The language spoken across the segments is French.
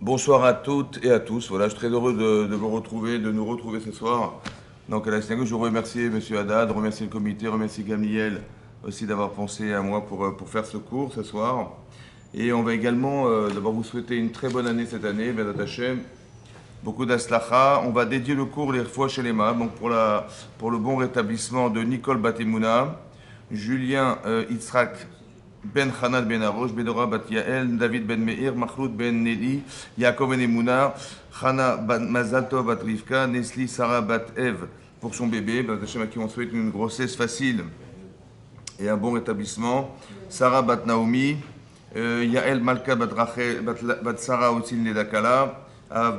Bonsoir à toutes et à tous. Voilà, je suis très heureux de vous retrouver, de nous retrouver ce soir. Donc à la synagogue, je veux remercier M. Haddad, remercier le comité, remercier Gamliel aussi d'avoir pensé à moi pour faire ce cours ce soir. Et on va également d'abord vous souhaiter une très bonne année cette année, Bezat Hashem. Beaucoup d'aslacha. On va dédier le cours les fois chez les donc pour le bon rétablissement de Nicole Batemouna, Julien Yitzhak Ben Hanad Ben Arosh, Bedora Bat Yael, David Ben Meir, Mahloud Ben Neli, Yaakov Ben Emouna, Hana Bat Mazalto Bat Rivka, Nesli Sarah Bat Ev pour son bébé, Bezat Hashem à qui on souhaite une grossesse facile et un bon rétablissement. Sarah Bat Naomi, Yael Malka Bat Rachel, Bat Sarah aussi Nedakala,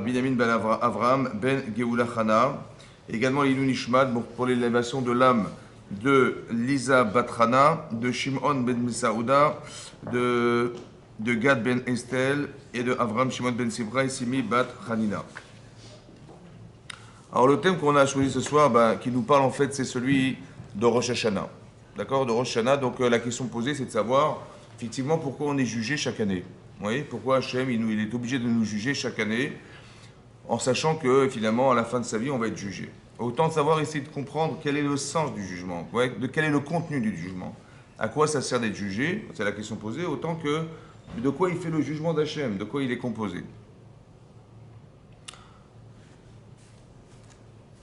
Binyamin Ben Avraham, Ben Geoula Chana. Également l'Ilou Nishmat pour l'élévation de l'âme de Lisa Batrana, de Shimon Ben Misaouda, de Gad Ben Estelle et de Avram Shimon Ben Sibra et Simi Bat Hanina. Alors le thème qu'on a choisi ce soir, qui nous parle en fait, c'est celui de Rosh Hashanah. D'accord, de Rosh Hashanah. Donc la question posée, c'est de savoir effectivement pourquoi on est jugé chaque année. Vous voyez, pourquoi Hachem il est obligé de nous juger chaque année, en sachant que finalement à la fin de sa vie, on va être jugé. Autant savoir essayer de comprendre quel est le sens du jugement, de quel est le contenu du jugement, à quoi ça sert d'être jugé, c'est la question posée, autant que de quoi il fait le jugement d'Hachem, de quoi il est composé.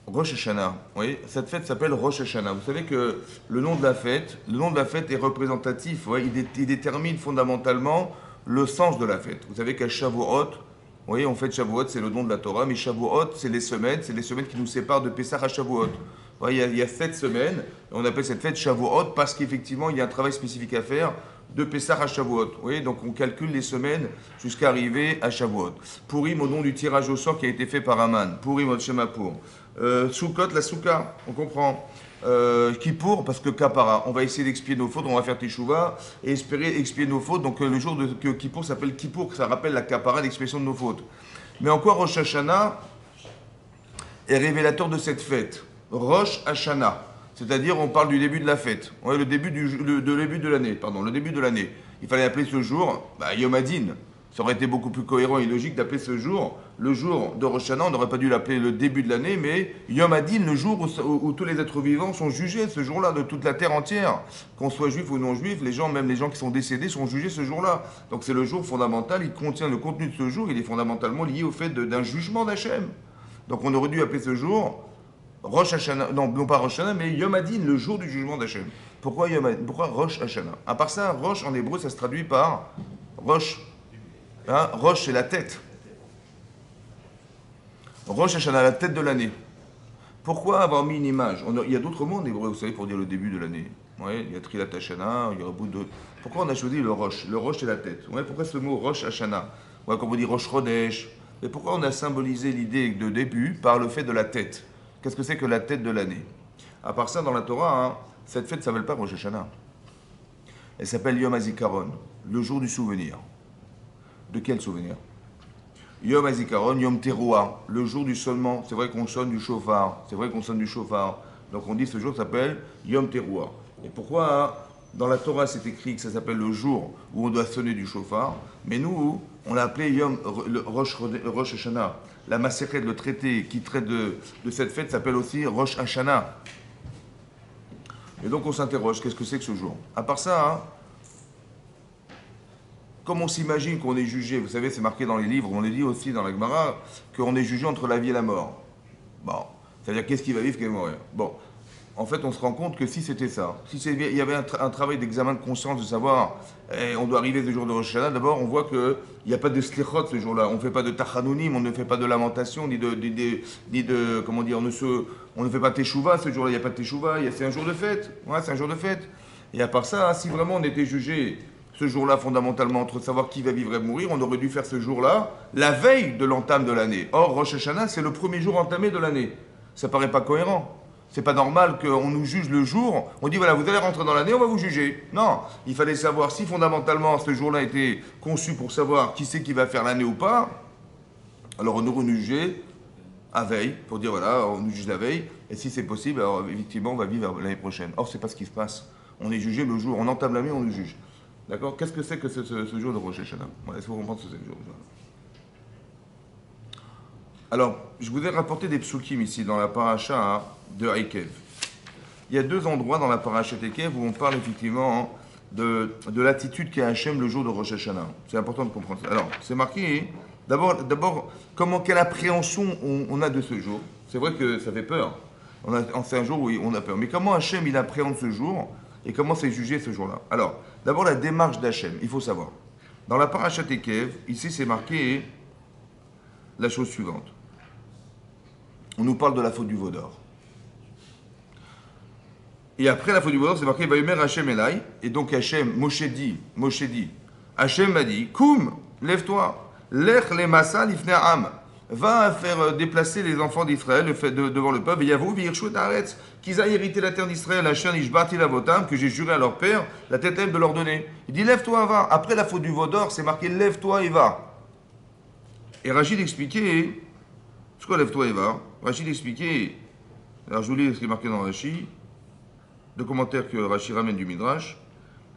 Rosh Hashanah, oui, cette fête s'appelle Rosh Hashanah. Vous savez que le nom de la fête est représentatif, il détermine fondamentalement le sens de la fête. Vous savez qu'à Shavuot, oui, on fête Shavuot, c'est le nom de la Torah, mais Shavuot, c'est les semaines qui nous séparent de Pessah à Shavuot. Ouais, il y a 7 semaines, et on appelle cette fête Shavuot parce qu'effectivement, il y a un travail spécifique à faire de Pessah à Shavuot. Oui, donc on calcule les semaines jusqu'à arriver à Shavuot. Purim au nom du tirage au sort qui a été fait par Aman. Purim au Shemapur. Sukkot, la Souka, on comprend. Kippour, parce que Kapara, on va essayer d'expier nos fautes, on va faire Teshuvah et espérer expier nos fautes. Donc le jour que Kippour s'appelle Kippour, ça rappelle la Kapara, l'expiation de nos fautes. Mais en quoi Rosh Hashanah est révélateur de cette fête? Rosh Hashanah, c'est-à-dire on parle du début de la fête, ouais, le début de l'année, pardon, le début de l'année. Il fallait appeler ce jour Yom Hadin. Ça aurait été beaucoup plus cohérent et logique d'appeler ce jour le jour de Rosh Hashanah. On n'aurait pas dû l'appeler le début de l'année, mais Yom Hadin, le jour où tous les êtres vivants sont jugés, ce jour-là, de toute la terre entière. Qu'on soit juif ou non juif, les gens, même les gens qui sont décédés, sont jugés ce jour-là. Donc c'est le jour fondamental, il contient le contenu de ce jour, il est fondamentalement lié au fait d'un jugement d'Hachem. Donc on aurait dû appeler ce jour Rosh Hashanah, non pas Rosh Hashanah, mais Yom Hadin, le jour du jugement d'Hachem. Pourquoi Yom Hadin? Pourquoi Rosh Hashanah? À part ça, Rosh en hébreu, ça se traduit par Rosh. Hein, Rosh, c'est la tête. Rosh Hashanah, la tête de l'année. Pourquoi avoir mis une image? Il y a d'autres mots en hébreu, vous savez, pour dire le début de l'année. Ouais, il y a Trilat Hashanah, il y a un bout de. Pourquoi on a choisi le Rosh? Le Rosh, c'est la tête. Ouais, pourquoi ce mot Rosh Hashanah? Ouais, comme on dit Rosh Chodesh. Et pourquoi on a symbolisé l'idée de début par le fait de la tête? Qu'est-ce que c'est que la tête de l'année? À part ça, dans la Torah, cette fête ne s'appelle pas Rosh Hashanah. Elle s'appelle Yom HaZikaron, le jour du souvenir. De quel souvenir? Yom HaZikaron, Yom Teruah, le jour du sonnement. C'est vrai qu'on sonne du chauffard. C'est vrai qu'on sonne du chauffard. Donc on dit ce jour s'appelle Yom Teruah. Et pourquoi dans la Torah c'est écrit que ça s'appelle le jour où on doit sonner du chauffard, mais nous, on l'a appelé le Rosh Hashanah. La Masechet, le traité qui traite de cette fête s'appelle aussi Rosh Hashanah. Et donc on s'interroge, qu'est-ce que c'est que ce jour? À part ça, comme on s'imagine qu'on est jugé, vous savez, c'est marqué dans les livres, on est dit aussi dans la Gemara, qu'on est jugé entre la vie et la mort. Bon, c'est-à-dire qu'est-ce qui va vivre, qu'est-ce qui va mourir. Bon, en fait, on se rend compte que si c'était ça, il y avait un travail d'examen de conscience de savoir, on doit arriver ce jour de Rosh Hashanah, d'abord on voit qu'il n'y a pas de slichot ce jour-là, on ne fait pas de tachanounim, on ne fait pas de lamentation, ni de comment dire, on ne fait pas de teshuva ce jour-là, il n'y a pas de teshuva, c'est un jour de fête, ouais, c'est un jour de fête. Et à part ça, si vraiment on était jugé ce jour-là fondamentalement entre savoir qui va vivre et mourir, on aurait dû faire ce jour-là la veille de l'entame de l'année. Or, Rosh Hashanah, c'est le premier jour entamé de l'année. Ça paraît pas cohérent. C'est pas normal qu'on nous juge le jour. On dit voilà, vous allez rentrer dans l'année, on va vous juger. Non, il fallait savoir si fondamentalement ce jour-là était conçu pour savoir qui c'est qui va faire l'année ou pas. Alors on nous jugeait à veille, pour dire voilà, on nous juge la veille, et si c'est possible, alors effectivement, on va vivre l'année prochaine. Or, c'est pas ce qui se passe. On est jugé le jour, on entame l'année, on nous juge. D'accord? Qu'est-ce que c'est que ce jour de Rosh Hashanah? Est-ce que vous comprenez ce que c'est le jour? Alors, je vous ai rapporté des psukim ici dans la paracha de Ekev. Il y a deux endroits dans la paracha d'Ekev où on parle effectivement de l'attitude qu'a Hachem le jour de Rosh Hashanah. C'est important de comprendre ça. Alors, c'est marqué, d'abord quelle appréhension on a de ce jour. C'est vrai que ça fait peur. C'est un jour où on a peur. Mais comment Hachem il appréhende ce jour et comment c'est jugé ce jour-là? Alors, d'abord la démarche d'Hachem, il faut savoir. Dans la paracha d'Ekev, ici c'est marqué la chose suivante. On nous parle de la faute du veau d'or. Et après la faute du veau d'or, c'est marqué Vayomer Hachem Elai. Et donc Hachem, Moshe dit, Hachem m'a dit, Koum, lève-toi, lech le massa lifnei am. Va faire déplacer les enfants d'Israël devant le peuple. Et Yavou, Virchou et Aretz, qu'ils aillent hériter la terre d'Israël, Hachem Ishbati Lavotam, que j'ai juré à leur père, la tête de leur donner. Il dit lève-toi, va. Après la faute du veau d'or, c'est marqué lève-toi et va. Et Rachid expliquait, c'est quoi lève-toi et va? Rachid expliquait, alors je vous lis ce qui est marqué dans Rachid, deux commentaires que Rachid ramène du Midrash,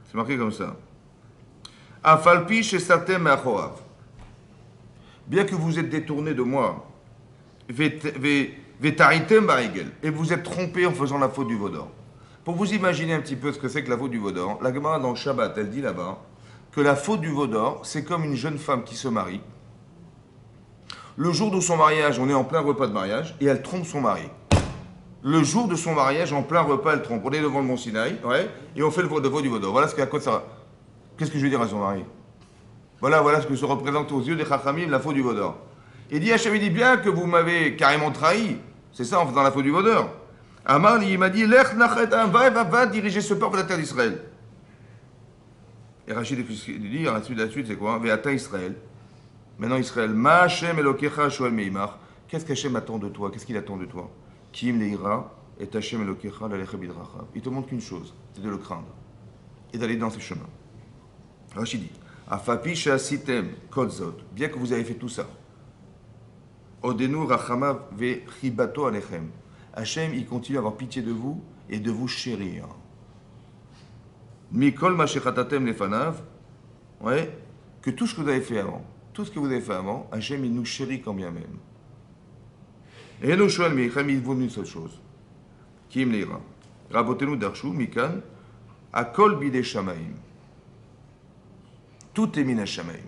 c'est marqué comme ça. Afalpi chez Satem et Achoav. Bien que vous êtes détourné de moi, Vetaritem Barigel, et vous êtes trompé en faisant la faute du veau d'or. Pour vous imaginer un petit peu ce que c'est que la faute du veau d'or, la Gemara dans le Shabbat, elle dit là-bas que la faute du veau d'or, c'est comme une jeune femme qui se marie. Le jour de son mariage, on est en plein repas de mariage, et elle trompe son mari. Le jour de son mariage, en plein repas, elle trompe. On est devant le Mont Sinaï, ouais, et on fait le veau du veau d'or. Voilà ce qu'à quoi ça va. Qu'est-ce que je vais dire à son mari? Voilà ce que se représente aux yeux des Chachamim, la faute du veau d'or. Il dit, Hachem, il dit bien que vous m'avez carrément trahi. C'est ça en faisant la faute du veau d'or. Amar, il m'a dit, Lech nachetam, va diriger ce peuple à la terre d'Israël. Et Rachid dit, la suite, c'est quoi? Ve'ata Israël. Maintenant Israël, Ma Hachem Elokecha Shoel Meimach. Qu'est-ce qu'Hachem attend de toi? Qu'est-ce qu'il attend de toi? Kim Leira et Hachem Elokecha Lalecha Bidrachav. Il te montre qu'une chose, c'est de le craindre et d'aller dans ses chemins. Rachid dit, Afapi Shasitem Kodzot. Bien que vous avez fait tout ça. Odenu Rachamav Ve Chibato Alechem. Hachem, il continue à avoir pitié de vous et de vous chérir. Mikol Mashechatatem Lefanav. Ouais, que tout ce que vous avez fait avant. Tout ce que vous avez fait avant, Hachem, il nous chérit quand bien même. Et nous shoel meichem, il vaut une seule chose. Kim leira. Rabotenu darshu, mikan, akol bide shamaim. Tout est min shamaim.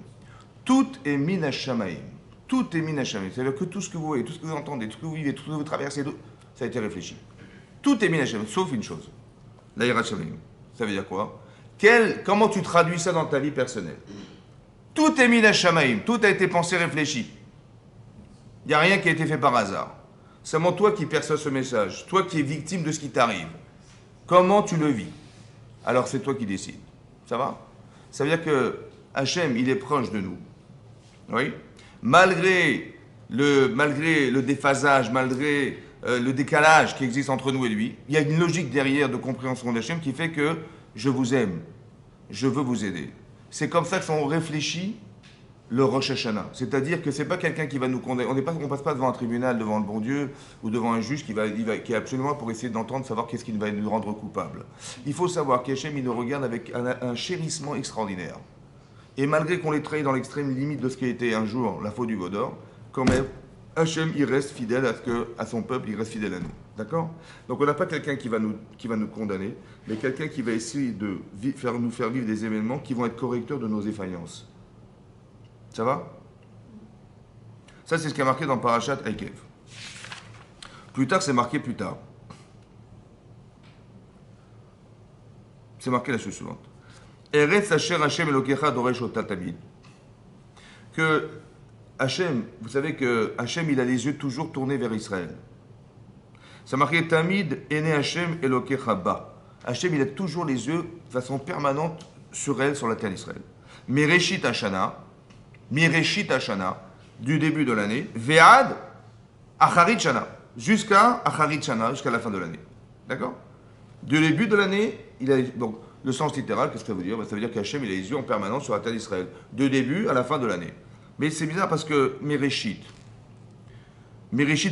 Tout est min shamaim. Tout est min shamaim. C'est-à-dire que tout ce que vous voyez, tout ce que vous entendez, tout ce que vous vivez, tout ce que vous traversez, ça a été réfléchi. Tout est min shamaim, sauf une chose. La yira shamaim. Ça veut dire quoi? Comment tu traduis ça dans ta vie personnelle? Tout est min shamaim, tout a été pensé, réfléchi. Il n'y a rien qui a été fait par hasard. C'est seulement toi qui perçois ce message, toi qui es victime de ce qui t'arrive. Comment tu le vis? Alors c'est toi qui décides. Ça va? Ça veut dire que Hachem, il est proche de nous. Oui? Malgré le déphasage, malgré le décalage qui existe entre nous et lui, il y a une logique derrière de compréhension d'Hachem qui fait que je vous aime, je veux vous aider. C'est comme ça qu'on réfléchit le Rosh Hashanah. C'est-à-dire que ce n'est pas quelqu'un qui va nous condamner. On ne passe pas devant un tribunal, devant le bon Dieu, ou devant un juge qui est absolument pour essayer d'entendre, savoir qu'est-ce qui va nous rendre coupables. Il faut savoir qu'Hachem, il nous regarde avec un chérissement extraordinaire. Et malgré qu'on les trahit dans l'extrême limite de ce qui a été un jour la faute du veau d'or, quand même, Hachem, il reste fidèle à son peuple, il reste fidèle à nous. D'accord? Donc on n'a pas quelqu'un qui va nous condamner, mais quelqu'un qui va essayer de nous faire vivre des événements qui vont être correcteurs de nos défaillances. Ça va? Ça, c'est ce qui est marqué dans Parashat Ekev. Plus tard, c'est marqué plus tard. C'est marqué la chose suivante. Eretz Asher Hashem Elokecha Doresh Ota Tamid. Que Hachem, vous savez que Hachem, il a les yeux toujours tournés vers Israël. C'est marqué Tamid Ene Hachem Elokecha Ba. Hachem, il a toujours les yeux de façon permanente sur elle, sur la terre d'Israël. Mereshit Hashana, du début de l'année, Ve'ad Acharit Shana, jusqu'à Acharit Shana, jusqu'à la fin de l'année. D'accord? Du début de l'année, donc le sens littéral, qu'est-ce que ça veut dire? Ça veut dire qu'Hachem, il a les yeux en permanence sur la terre d'Israël, du début à la fin de l'année. Mais c'est bizarre parce que Mereshit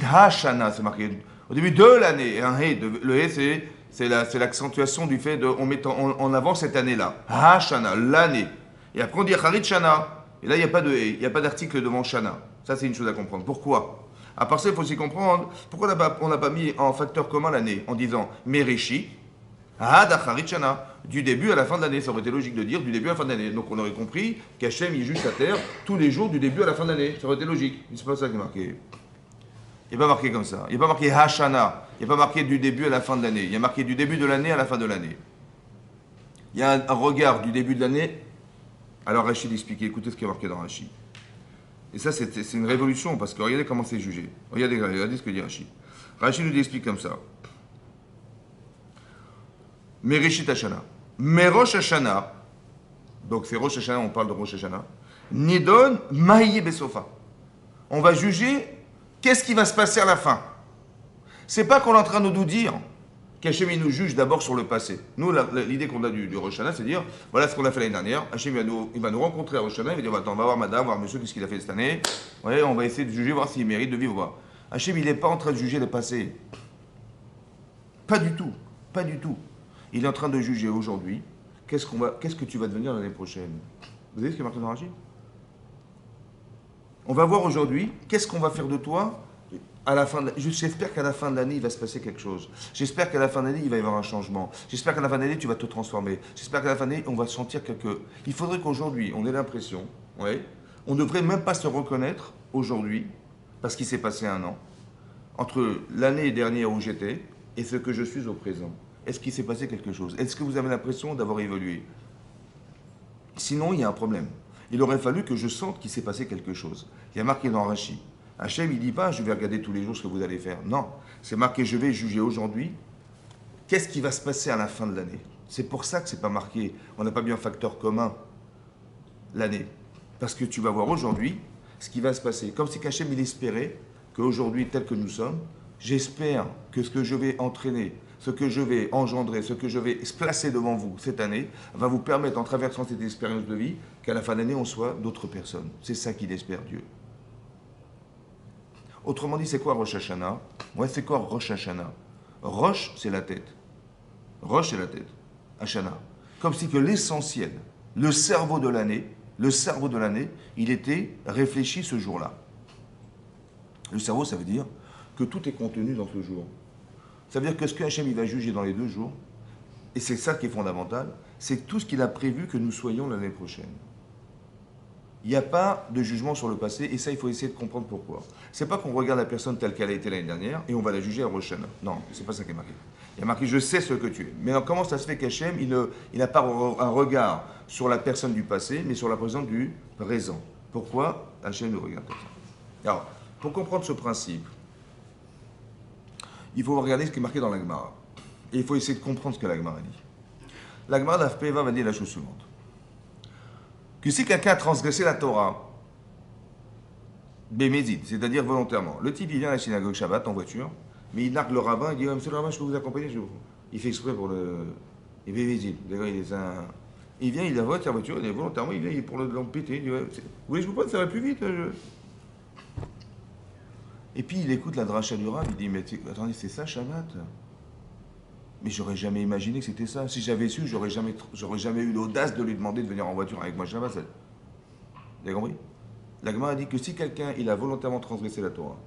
Hashana, c'est marqué au début de l'année. Et un He, le He, c'est l'accentuation du fait de on met en avant cette année-là. Hashana, l'année. Et après on dit Acharit Shana. Et là, il n'y a pas d'article devant Shana. Ça, c'est une chose à comprendre. Pourquoi? À part ça, il faut aussi comprendre pourquoi on n'a pas mis en facteur commun l'année en disant Merishi, Had Acharit Shana, du début à la fin de l'année. Ça aurait été logique de dire du début à la fin de l'année. Donc on aurait compris qu'Hachem il juge sa terre tous les jours du début à la fin de l'année. Ça aurait été logique. Mais c'est pas ça qui est marqué. Il n'est pas marqué comme ça. Il n'est pas marqué Hashana. Il n'est pas marqué du début à la fin de l'année. Il y a marqué du début de l'année à la fin de l'année. Il y a un regard du début de l'année. Alors Rachid explique, écoutez ce qui est marqué dans Rachid. Et ça, c'est une révolution, parce que regardez comment c'est jugé. Regardez ce que dit Rachid. Rachid nous explique comme ça. Mereshit Hashana. Merosh Hashana. Donc c'est Rosh Hashana, on parle de Rosh Hashana. Nidon Maïe Besofa. On va juger qu'est-ce qui va se passer à la fin. C'est pas qu'on est en train de nous dire qu'Hachem nous juge d'abord sur le passé. Nous, l'idée qu'on a du Rosh Hashanah, c'est de dire, voilà ce qu'on a fait l'année dernière, Hachem il va nous rencontrer à Rosh Hashanah, il va dire, attends, on va voir madame, voir monsieur, qu'est-ce qu'il a fait cette année, ouais, on va essayer de juger, voir s'il mérite de vivre ou pas. Hachem, il n'est pas en train de juger le passé. Pas du tout, pas du tout. Il est en train de juger aujourd'hui, qu'est-ce que tu vas devenir l'année prochaine. Vous savez ce qui est marqué dans Rachid? On va voir aujourd'hui, qu'est-ce qu'on va faire de toi à la fin j'espère qu'à la fin de l'année, il va se passer quelque chose. J'espère qu'à la fin de l'année, il va y avoir un changement. J'espère qu'à la fin de l'année, tu vas te transformer. J'espère qu'à la fin de l'année, on va sentir Il faudrait qu'aujourd'hui, on ait l'impression, ouais, on ne devrait même pas se reconnaître aujourd'hui, parce qu'il s'est passé un an, entre l'année dernière où j'étais et ce que je suis au présent. Est-ce qu'il s'est passé quelque chose? Est-ce que vous avez l'impression d'avoir évolué? Sinon, il y a un problème. Il aurait fallu que je sente qu'il s'est passé quelque chose. Il y a marqué dans Rachid. Hachem, il ne dit pas, je vais regarder tous les jours ce que vous allez faire. Non, c'est marqué, je vais juger aujourd'hui. Qu'est-ce qui va se passer à la fin de l'année? C'est pour ça que ce n'est pas marqué. On n'a pas mis un facteur commun l'année. Parce que tu vas voir aujourd'hui ce qui va se passer. Comme si Hachem, il espérait qu'aujourd'hui, tel que nous sommes, j'espère que ce que je vais entraîner, ce que je vais engendrer, ce que je vais placer devant vous cette année, va vous permettre, en traversant cette expérience de vie, qu'à la fin de l'année, on soit d'autres personnes. C'est ça qu'il espère, Dieu. Autrement dit, c'est quoi Rosh Hashanah? Ouais, c'est quoi Rosh Hashanah? Rosh, c'est la tête. Rosh, c'est la tête. Hashanah. Comme si que l'essentiel, le cerveau de l'année, il était réfléchi ce jour-là. Le cerveau, ça veut dire que tout est contenu dans ce jour. Ça veut dire que ce que Hachem il va juger dans les 2 jours, et c'est ça qui est fondamental, c'est tout ce qu'il a prévu que nous soyons l'année prochaine. Il n'y a pas de jugement sur le passé, et ça, il faut essayer de comprendre pourquoi. C'est pas qu'on regarde la personne telle qu'elle a été l'année dernière, et on va la juger à Rosh Hashanah. Non, c'est pas ça qui est marqué. Il y a marqué, je sais ce que tu es. Mais alors, comment ça se fait qu'Hachem, il n'a pas un regard sur la personne du passé, mais sur la personne du présent? Pourquoi Hachem nous regarde comme ça? Alors, pour comprendre ce principe, il faut regarder ce qui est marqué dans la Gemara. Et il faut essayer de comprendre ce que la Gemara dit. La Gemara d'Afpeva va dire la chose suivante. Que si quelqu'un a transgressé la Torah, bémézid, c'est-à-dire volontairement, le type il vient à la synagogue Shabbat en voiture, mais il nargue le rabbin, il dit monsieur le rabbin, je peux vous accompagner? Il fait exprès pour le. Il bémézid. Il vient, il a sa voiture, il est volontairement, il vient pour l'empêter. Il dit vous voulez que je vous prenne, ça va plus vite. Et puis il écoute la dracha du Rav, il dit mais attendez, c'est ça Shabbat? Mais j'aurais jamais imaginé que c'était ça. Si j'avais su, j'aurais jamais eu l'audace de lui demander de venir en voiture avec moi Shabbat. Vous avez compris? La Gemara a dit que si quelqu'un il a volontairement transgressé la Torah,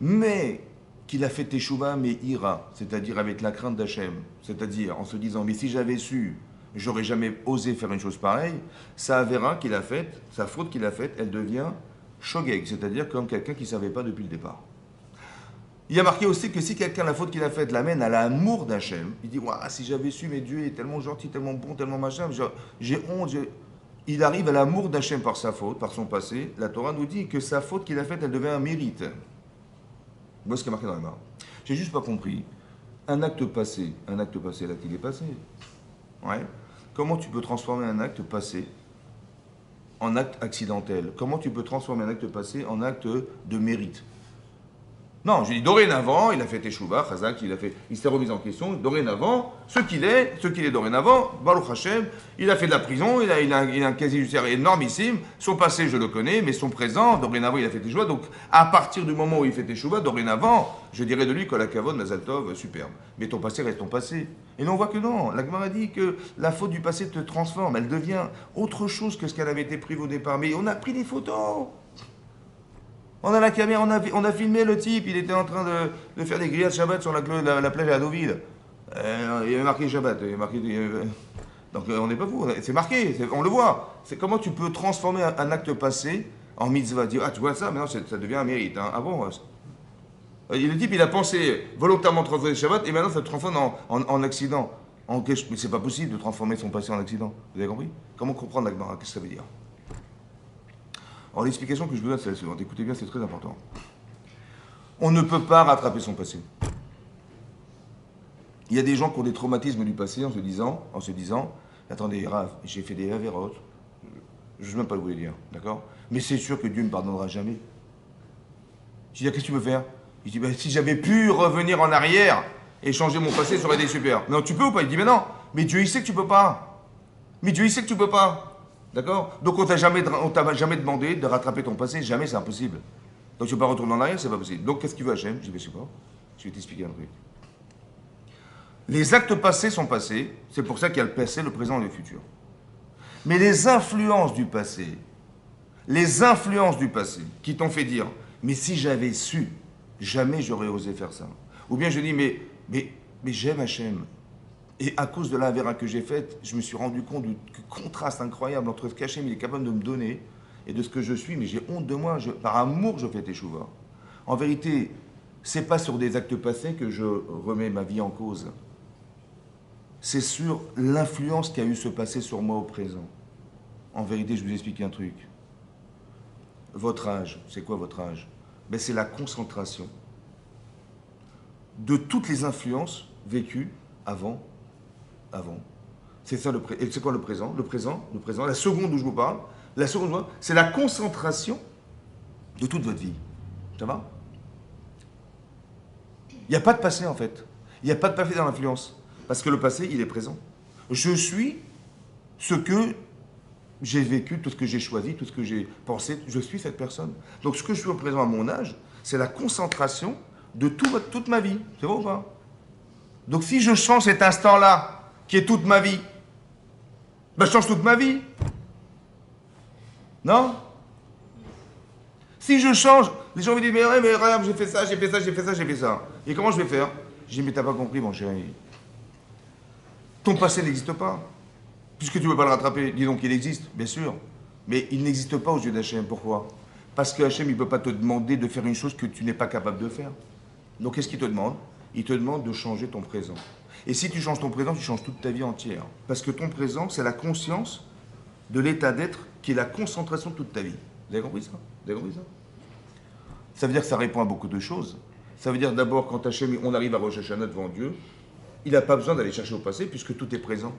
mais qu'il a fait teshuva mais ira, c'est-à-dire avec la crainte d'Hachem, c'est-à-dire en se disant mais si j'avais su, j'aurais jamais osé faire une chose pareille, ça avérera qu'il a fait, sa faute qu'il a faite, elle devient shogeg, c'est-à-dire comme quelqu'un qui ne savait pas depuis le départ. Il y a marqué aussi que si quelqu'un, la faute qu'il a faite, l'amène à l'amour d'Hachem, il dit si j'avais su, mais Dieu est tellement gentil, tellement bon, tellement machin, j'ai honte. Il arrive à l'amour d'Hachem par sa faute, par son passé. La Torah nous dit que sa faute qu'il a faite, elle devient un mérite. Moi, ce qui est marqué dans la Gemara. J'ai juste pas compris. Un acte passé, l'acte il est passé. Ouais. Comment tu peux transformer un acte passé en acte accidentel? Comment tu peux transformer un acte passé en acte de mérite? Non, j'ai dit dorénavant, il a fait Teshuvah, Chazak, il s'est remis en question. Dorénavant, ce qu'il est dorénavant, Baruch Hashem, il a fait de la prison, il a un casier judiciaire énormissime. Son passé, je le connais, mais son présent, dorénavant, il a fait Teshuvah. Donc, à partir du moment où il fait Teshuvah, dorénavant, je dirais de lui Kol Hakavod, Mazal Tov, superbe. Mais ton passé reste ton passé. Et là, on voit que non. La Gemara dit que la faute du passé te transforme. Elle devient autre chose que ce qu'elle avait été prévue au départ. Mais on a pris des photos. On a la caméra, on a filmé le type, il était en train de faire des grillades Shabbat sur la plage à Deauville. Il y avait marqué Shabbat, il y avait marqué... donc on n'est pas fou, c'est marqué, on le voit. C'est comment tu peux transformer un acte passé en mitzvah, dire, ah tu vois ça, maintenant ça devient un mérite. Hein. Ah bon le type, il a pensé volontairement transformer le Shabbat et maintenant ça se transforme en accident. Mais c'est pas possible de transformer son passé en accident. Vous avez compris? Comment comprendre la Gemara? Qu'est-ce que ça veut dire? Alors l'explication que je vous donne, c'est la suivante. Écoutez bien, c'est très important. On ne peut pas rattraper son passé. Il y a des gens qui ont des traumatismes du passé en se disant, attendez, Rav, j'ai fait des avérotes, je ne sais même pas le vous les dire, d'accord? Mais c'est sûr que Dieu ne me pardonnera jamais. Je dis, qu'est-ce que tu veux faire? Il dit, si j'avais pu revenir en arrière et changer mon passé, ça aurait été super. Non, tu peux ou pas? Il dit, mais non, mais Dieu il sait que tu peux pas. Mais Dieu il sait que tu peux pas. D'accord? Donc on t'a jamais demandé de rattraper ton passé, jamais, c'est impossible. Donc tu ne peux pas retourner en arrière, c'est pas possible. Donc qu'est-ce qu'il veut Hachem? Je dis, mais je sais pas, je vais t'expliquer un truc. Les actes passés sont passés, c'est pour ça qu'il y a le passé, le présent et le futur. Mais les influences du passé qui t'ont fait dire, mais si j'avais su, jamais j'aurais osé faire ça. Ou bien je dis, mais j'aime Hachem. Et à cause de la avéra que j'ai faite, je me suis rendu compte du contraste incroyable entre ce qu'Hachem il est capable de me donner et de ce que je suis, mais j'ai honte de moi. Par amour, je fais teshuva. En vérité, c'est pas sur des actes passés que je remets ma vie en cause. C'est sur l'influence qu'a eu ce passé sur moi au présent. En vérité, je vous explique un truc. Votre âge, c'est quoi votre âge? Ben, c'est la concentration de toutes les influences vécues avant. C'est ça et c'est quoi le présent? Le présent, la seconde où je vous parle, c'est la concentration de toute votre vie. Ça va? Il n'y a pas de passé en fait. Il n'y a pas de passé dans l'influence. Parce que le passé, il est présent. Je suis ce que j'ai vécu, tout ce que j'ai choisi, tout ce que j'ai pensé, je suis cette personne. Donc ce que je suis au présent à mon âge, c'est la concentration de toute ma vie. C'est vrai ou pas? Donc si je change cet instant-là, qui est toute ma vie, ben je change toute ma vie. Non? Si je change, les gens me disent, mais regarde, j'ai fait ça. Et comment je vais faire? Je dis, mais t'as pas compris, mon chéri. Ton passé n'existe pas. Puisque tu ne veux pas le rattraper, dis donc qu'il existe, bien sûr. Mais il n'existe pas aux yeux d'Hachem. Pourquoi? Parce que Hachem, il ne peut pas te demander de faire une chose que tu n'es pas capable de faire. Donc qu'est-ce qu'il te demande? Il te demande de changer ton présent. Et si tu changes ton présent, tu changes toute ta vie entière. Parce que ton présent, c'est la conscience de l'état d'être qui est la concentration de toute ta vie. Vous avez compris ça? Ça veut dire que ça répond à beaucoup de choses. Ça veut dire d'abord, quand Hachem, on arrive à Rosh Hashanah devant Dieu, il n'a pas besoin d'aller chercher au passé puisque tout est présent.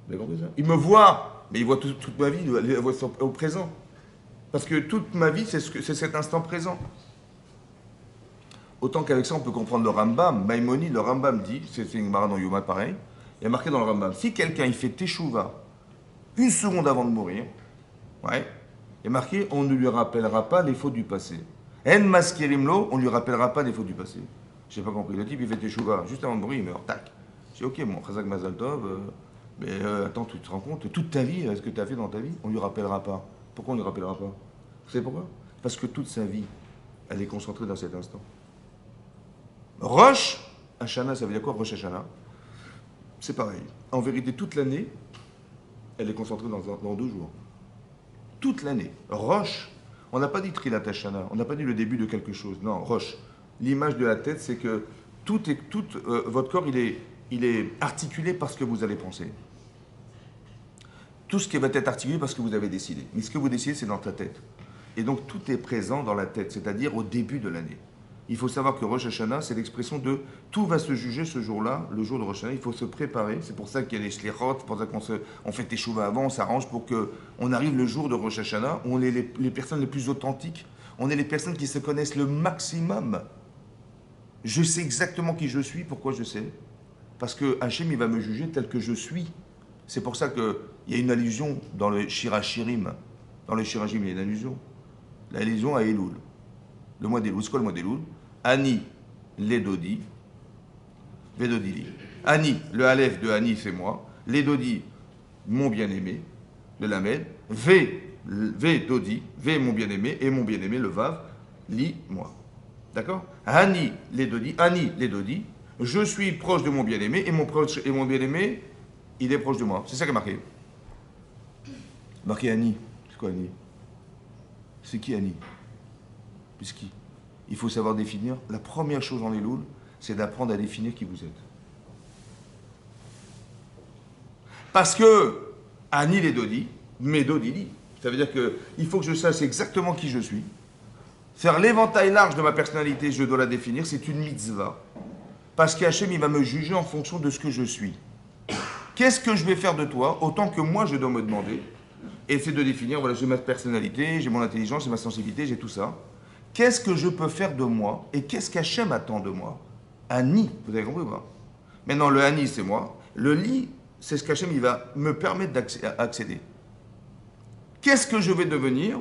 Vous avez compris ça? Il me voit, mais il voit toute ma vie, il voit au présent. Parce que toute ma vie, c'est cet instant présent. Autant qu'avec ça, on peut comprendre le Rambam. Maïmonide, le Rambam dit, c'est une Gemara dans Yoma pareil, il y a marqué dans le Rambam, si quelqu'un il fait teshuva une seconde avant de mourir, ouais, il y a marqué, on ne lui rappellera pas les fautes du passé. En maskerimlo, on ne lui rappellera pas les fautes du passé. Je n'ai pas compris. Le type, il fait teshuva juste avant de mourir, il meurt, tac. Je dis, ok, mon Chazak Mazal Tov, mais attends, tu te rends compte, toute ta vie, ce que tu as fait dans ta vie, on ne lui rappellera pas. Pourquoi on ne lui rappellera pas? Vous savez pourquoi? Parce que toute sa vie, elle est concentrée dans cet instant. Rosh Hashanah, ça veut dire quoi Rosh Hashanah? C'est pareil. En vérité, toute l'année, elle est concentrée dans 2 jours. Toute l'année. Rosh, on n'a pas dit Trilat Hashanah, on n'a pas dit le début de quelque chose. Non, Rosh. L'image de la tête, c'est que votre corps, il est articulé par ce que vous allez penser. Tout ce qui va être articulé parce que vous avez décidé. Mais ce que vous décidez, c'est dans ta tête. Et donc, tout est présent dans la tête, c'est-à-dire au début de l'année. Il faut savoir que Rosh Hashanah, c'est l'expression de tout va se juger ce jour-là, le jour de Rosh Hashanah. Il faut se préparer. C'est pour ça qu'il y a les shlichot, c'est pour ça qu'on fait teshuva avant, on s'arrange pour qu'on arrive le jour de Rosh Hashanah, où on est les personnes les plus authentiques. On est les personnes qui se connaissent le maximum. Je sais exactement qui je suis, pourquoi je sais. Parce que Hachem, il va me juger tel que je suis. C'est pour ça qu'il y a une allusion dans le Shirachirim. Dans le Shirachirim, il y a une allusion. L'allusion à Elul. Le mois d'Elul. C'est quoi le mois d'Elul? Ani, Ledodi, Vedodili. Ani, le Aleph de Ani, c'est moi. Ledodi, mon bien-aimé, le Lamed. Vedodi, Ve, mon bien-aimé, et mon bien-aimé, le Vav, Li, moi. D'accord? Ani, les dodi, Ani, les dodi. Je suis proche de mon bien-aimé et mon bien-aimé, il est proche de moi. C'est ça qui est marqué. Marqué Ani. C'est quoi Ani? C'est qui Ani? C'est qui? Il faut savoir définir. La première chose dans les louls, c'est d'apprendre à définir qui vous êtes. Parce que Ani les dodi, mes dodi, ça veut dire qu'il faut que je sache exactement qui je suis. Faire l'éventail large de ma personnalité, je dois la définir, c'est une mitzvah. Parce qu'Hachem, il va me juger en fonction de ce que je suis. Qu'est-ce que je vais faire de toi, autant que moi je dois me demander, et c'est de définir, voilà, j'ai ma personnalité, j'ai mon intelligence, j'ai ma sensibilité, j'ai tout ça. Qu'est-ce que je peux faire de moi, et qu'est-ce qu'Hachem attend de moi? Ani, vous avez compris ou pas? Maintenant, le Ani, c'est moi. Le Li, c'est ce qu'Hachem, il va me permettre d'accéder. Qu'est-ce que je vais devenir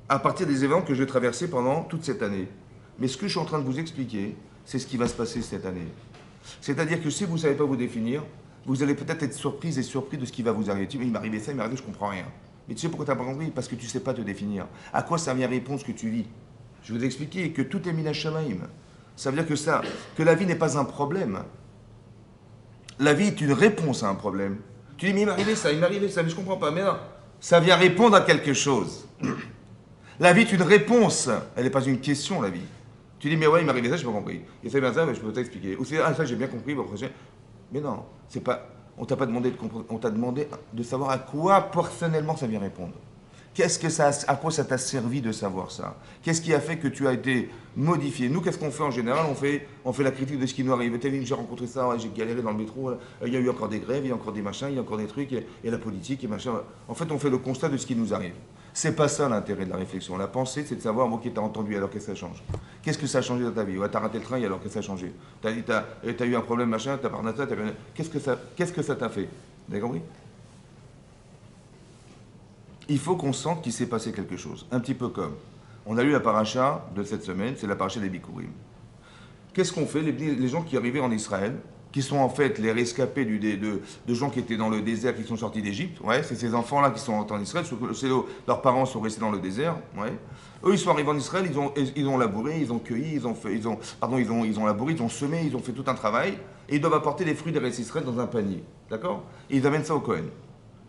à partir des événements que je vais traverser pendant toute cette année? Mais ce que je suis en train de vous expliquer, c'est ce qui va se passer cette année. C'est-à-dire que si vous ne savez pas vous définir, vous allez peut-être être surprise et surpris de ce qui va vous arriver. Tu dis, mais il m'arrivait ça, il m'arrive, je ne comprends rien. Mais tu sais pourquoi tu n'as pas compris? Parce que tu ne sais pas te définir. À quoi ça vient répondre ce que tu vis? Je vais vous expliquer que tout est mina shamaim. Ça veut dire que la vie n'est pas un problème. La vie est une réponse à un problème. Tu dis, mais il m'arrivait ça, mais je ne comprends pas. Mais non, ça vient répondre à quelque chose. La vie est une réponse, elle n'est pas une question, la vie. Tu dis, mais ouais, il m'est arrivé ça, je n'ai pas compris. Et ça vient ça, mais je peux t'expliquer. Ou c'est, ah, ça, j'ai bien compris, bon, mais non, c'est pas, on t'a pas demandé de comprendre, on t'a demandé de savoir à quoi personnellement ça vient répondre. À quoi ça t'a servi de savoir ça? Qu'est-ce qui a fait que tu as été modifié? Nous, qu'est-ce qu'on fait en général? On fait la critique de ce qui nous arrive. T'as vu, j'ai rencontré ça, ouais, j'ai galéré dans le métro, il y a eu encore des grèves, il y a encore des machins, il y a encore des trucs, il y a la politique et machin. En fait, on fait le constat de ce qui nous arrive. C'est pas ça l'intérêt de la réflexion. La pensée, c'est de savoir, ok, t'as entendu, alors qu'est-ce que ça change? Qu'est-ce que ça a changé dans ta vie? Ouais, t'as raté le train, alors qu'est-ce que ça a changé? T'as eu un problème, machin, t'as parlé de ça, qu'est-ce que ça t'a fait? Vous avez compris? Il faut qu'on sente qu'il s'est passé quelque chose. Un petit peu comme, on a lu la paracha de cette semaine, c'est la paracha des Bikurim. Qu'est-ce qu'on fait? Les gens qui arrivaient en Israël, qui sont en fait les rescapés de gens qui étaient dans le désert, qui sont sortis d'Égypte, ouais, c'est ces enfants-là qui sont rentrés en Israël, leurs parents sont restés dans le désert, ouais. Eux, ils sont arrivés en Israël, ils ont labouré, ils ont cueilli, ils ont labouré, ils ont semé, ils ont fait tout un travail, et ils doivent apporter les fruits d'Eretz Israël dans un panier, d'accord? Et ils amènent ça au Kohen.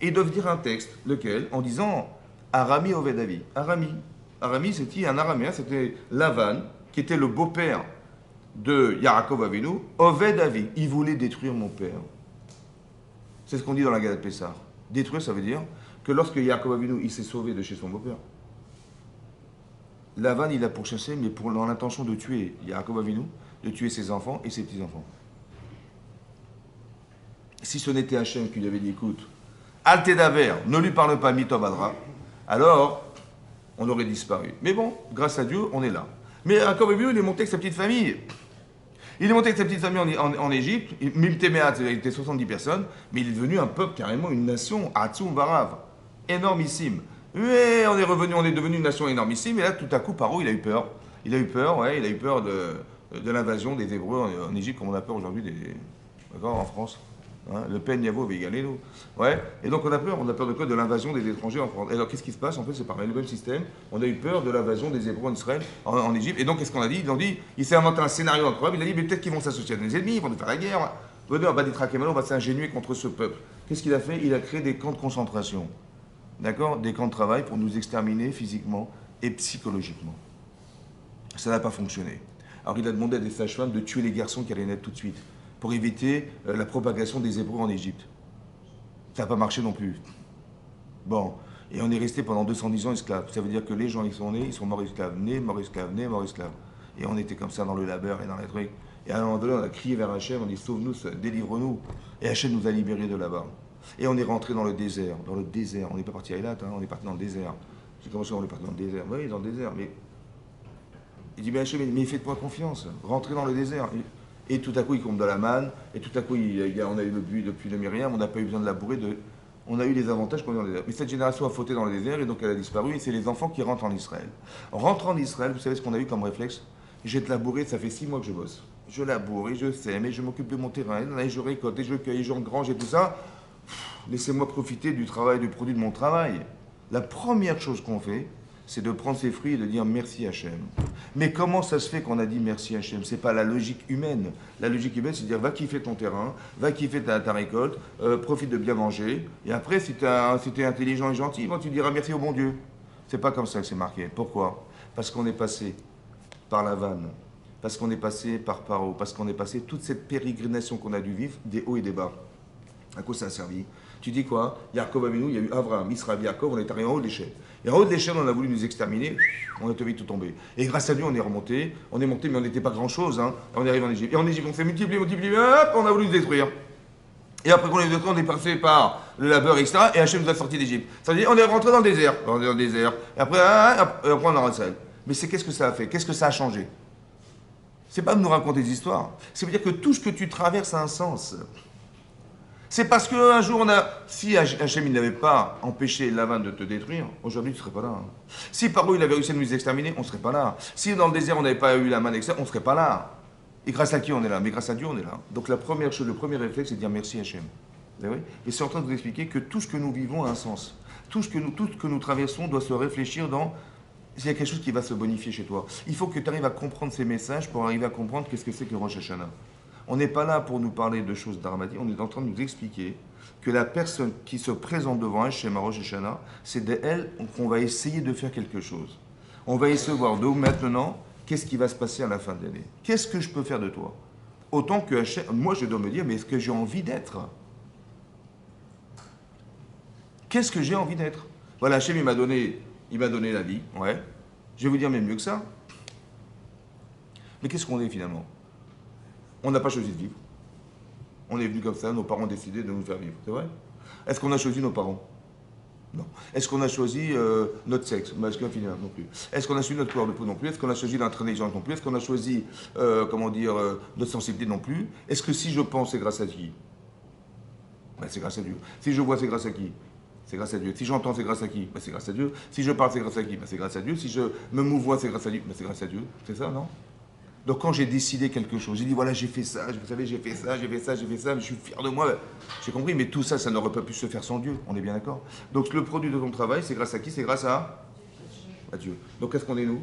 Et ils doivent dire un texte, lequel? En disant Arami Oved Avi. Arami, c'était un araméen, c'était Lavan, qui était le beau-père de Yaakov Avinu. Oved Avi, il voulait détruire mon père. C'est ce qu'on dit dans la Gada de Pessah. Détruire, ça veut dire que lorsque Yaakov Avinu, il s'est sauvé de chez son beau-père, Lavan, il a pourchassé, mais dans l'intention de tuer Yaakov Avinu, de tuer ses enfants et ses petits-enfants. Si ce n'était Hachem qui lui avait dit, écoute, Altédaver, ne lui parle pas, Mitovadra, alors on aurait disparu. Mais bon, grâce à Dieu, on est là. Mais Yaakov Avinu, il est monté avec sa petite famille. Il est monté avec sa petite famille en Égypte, Miltemeat, il était 70 personnes, mais il est devenu un peuple, carrément une nation, Atzum Barav, énormissime. Mais on est devenu une nation énormissime, et là, tout à coup, Paro, il a eu peur. Il a eu peur de l'invasion des Hébreux en Égypte, comme on a peur aujourd'hui en France. Hein, le Pen Yavo Vegaleno. Ouais. Et donc on a peur de quoi? De l'invasion des étrangers en France. Et alors qu'est-ce qui se passe? En fait, c'est pareil, le même système. On a eu peur de l'invasion des Hébreux en Israël, en Égypte. Et donc qu'est-ce qu'on a dit? Il s'est inventé un scénario incroyable. Il a dit, mais peut-être qu'ils vont s'associer à nos ennemis, ils vont nous faire la guerre. On va s'ingénuer contre ce peuple. Qu'est-ce qu'il a fait? Il a créé des camps de concentration. D'accord? Des camps de travail pour nous exterminer physiquement et psychologiquement. Ça n'a pas fonctionné. Alors il a demandé à des sages-femmes de tuer les garçons qui allaient naître tout de suite, pour éviter la propagation des Hébreux en Égypte. Ça n'a pas marché non plus. Bon, et on est resté pendant 210 ans esclaves. Ça veut dire que les gens, ils sont nés, ils sont morts esclaves, nés, morts esclaves, nés, morts esclaves. Et on était comme ça dans le labeur et dans les trucs. Et à un moment donné, on a crié vers Hachem, on dit sauve-nous, délivre-nous. Et Hachem nous a libérés de là-bas. Et on est rentré dans le désert. Dans le désert. On n'est pas parti à Eilat, hein, on est parti dans le désert. J'ai commencé, on est parti dans le désert. Oui, dans le désert, mais... Il dit, mais Hachem, mais faites-moi confiance. Rentrez dans le désert. Et tout à coup, il tombe dans la manne, et tout à coup, on a eu le buis depuis le Myriam, on n'a pas eu besoin de labourer, on a eu les avantages qu'on a dans le désert. Mais cette génération a fauté dans le désert, et donc elle a disparu, et c'est les enfants qui rentrent en Israël. Rentrant en Israël, vous savez ce qu'on a eu comme réflexe? J'ai te labouré, ça fait 6 mois que je bosse. Je laboure, et je sème, et je m'occupe de mon terrain, et je récolte, et je cueille, et je engrange, et tout ça. Laissez-moi profiter du travail, du produit de mon travail. La première chose qu'on fait, c'est de prendre ses fruits et de dire merci Hachem. Mais comment ça se fait qu'on a dit merci Hachem? C'est pas la logique humaine. La logique humaine, c'est de dire va kiffer ton terrain, va kiffer ta récolte, profite de bien manger. Et après, si tu es intelligent et gentil, bon, tu diras merci au bon Dieu. C'est pas comme ça que c'est marqué. Pourquoi? Parce qu'on est passé par la vanne, parce qu'on est passé par Paro, parce qu'on est passé toute cette pérégrination qu'on a dû vivre, des hauts et des bas. À quoi ça a servi? Tu dis quoi? Yaakov Avinu, il y a eu Abraham, Israël, Yaakov, on est arrivé en haut de l'échelle. Et en haut de l'échelle, on a voulu nous exterminer, on a vite tout tombé. Et grâce à Dieu, on est remonté, mais on n'était pas grand-chose. Hein. On est arrivé en Égypte. Et en Égypte, on s'est multiplié, hop, on a voulu nous détruire. Et après qu'on est détruit, on est passé par le labeur, etc. Et Hachem nous a sorti d'Égypte. Ça veut dire, on est rentré dans le désert. On est dans le désert. Et après on a resté. Mais qu'est-ce que ça a fait? Qu'est-ce que ça a changé? C'est pas de nous raconter des histoires. C'est de dire que tout ce que tu traverses a un sens. C'est parce qu'un jour, si Hachem n'avait pas empêché Lavan de te détruire, aujourd'hui tu ne serais pas là. Hein. Si par où il avait réussi à nous exterminer, on ne serait pas là. Si dans le désert on n'avait pas eu la main d'extérieur, on ne serait pas là. Et grâce à qui on est là? Mais grâce à Dieu on est là. Donc la première chose, le premier réflexe, c'est de dire merci Hachem. Et c'est en train de vous expliquer que tout ce que nous vivons a un sens. Tout ce que nous traversons doit se réfléchir dans s'il y a quelque chose qui va se bonifier chez toi. Il faut que tu arrives à comprendre ces messages pour arriver à comprendre qu'est-ce que c'est que Rosh Hashanah. On n'est pas là pour nous parler de choses dramatiques, on est en train de nous expliquer que la personne qui se présente devant Hachem à Rosh Hashanah, c'est d'elle qu'on va essayer de faire quelque chose. On va essayer de voir de maintenant, qu'est-ce qui va se passer à la fin de l'année? Qu'est-ce que je peux faire de toi? Autant que Hachem, moi je dois me dire, mais est-ce que j'ai envie d'être? Qu'est-ce que j'ai envie d'être? Voilà, Hachem il m'a donné la vie, ouais. Je vais vous dire même mieux que ça. Mais qu'est-ce qu'on est finalement? On n'a pas choisi de vivre. On est venu comme ça, nos parents ont décidé de nous faire vivre, c'est vrai? Est-ce qu'on a choisi nos parents? Non. Est-ce qu'on a choisi notre sexe? Masculin, féminin? Non plus. Est-ce qu'on a choisi notre couleur de peau? Non plus. Est-ce qu'on a choisi notre intelligence? Non plus. Est-ce qu'on a choisi, notre sensibilité? Non plus. Est-ce que si je pense, c'est grâce à qui? Ben, c'est grâce à Dieu. Si je vois, c'est grâce à qui? C'est grâce à Dieu. Si j'entends, c'est grâce à qui? Ben, c'est grâce à Dieu. Si je parle, c'est grâce à qui? Ben, c'est grâce à Dieu. Si je me mouvoie, c'est grâce à Dieu. Ben, c'est grâce à Dieu. C'est ça, non? Donc quand j'ai décidé quelque chose, j'ai dit voilà, j'ai fait ça, vous savez, j'ai fait ça, je suis fier de moi. J'ai compris, mais tout ça, ça n'aurait pas pu se faire sans Dieu, on est bien d'accord? Donc le produit de ton travail, c'est grâce à qui? C'est grâce à Dieu. Donc qu'est-ce qu'on est nous?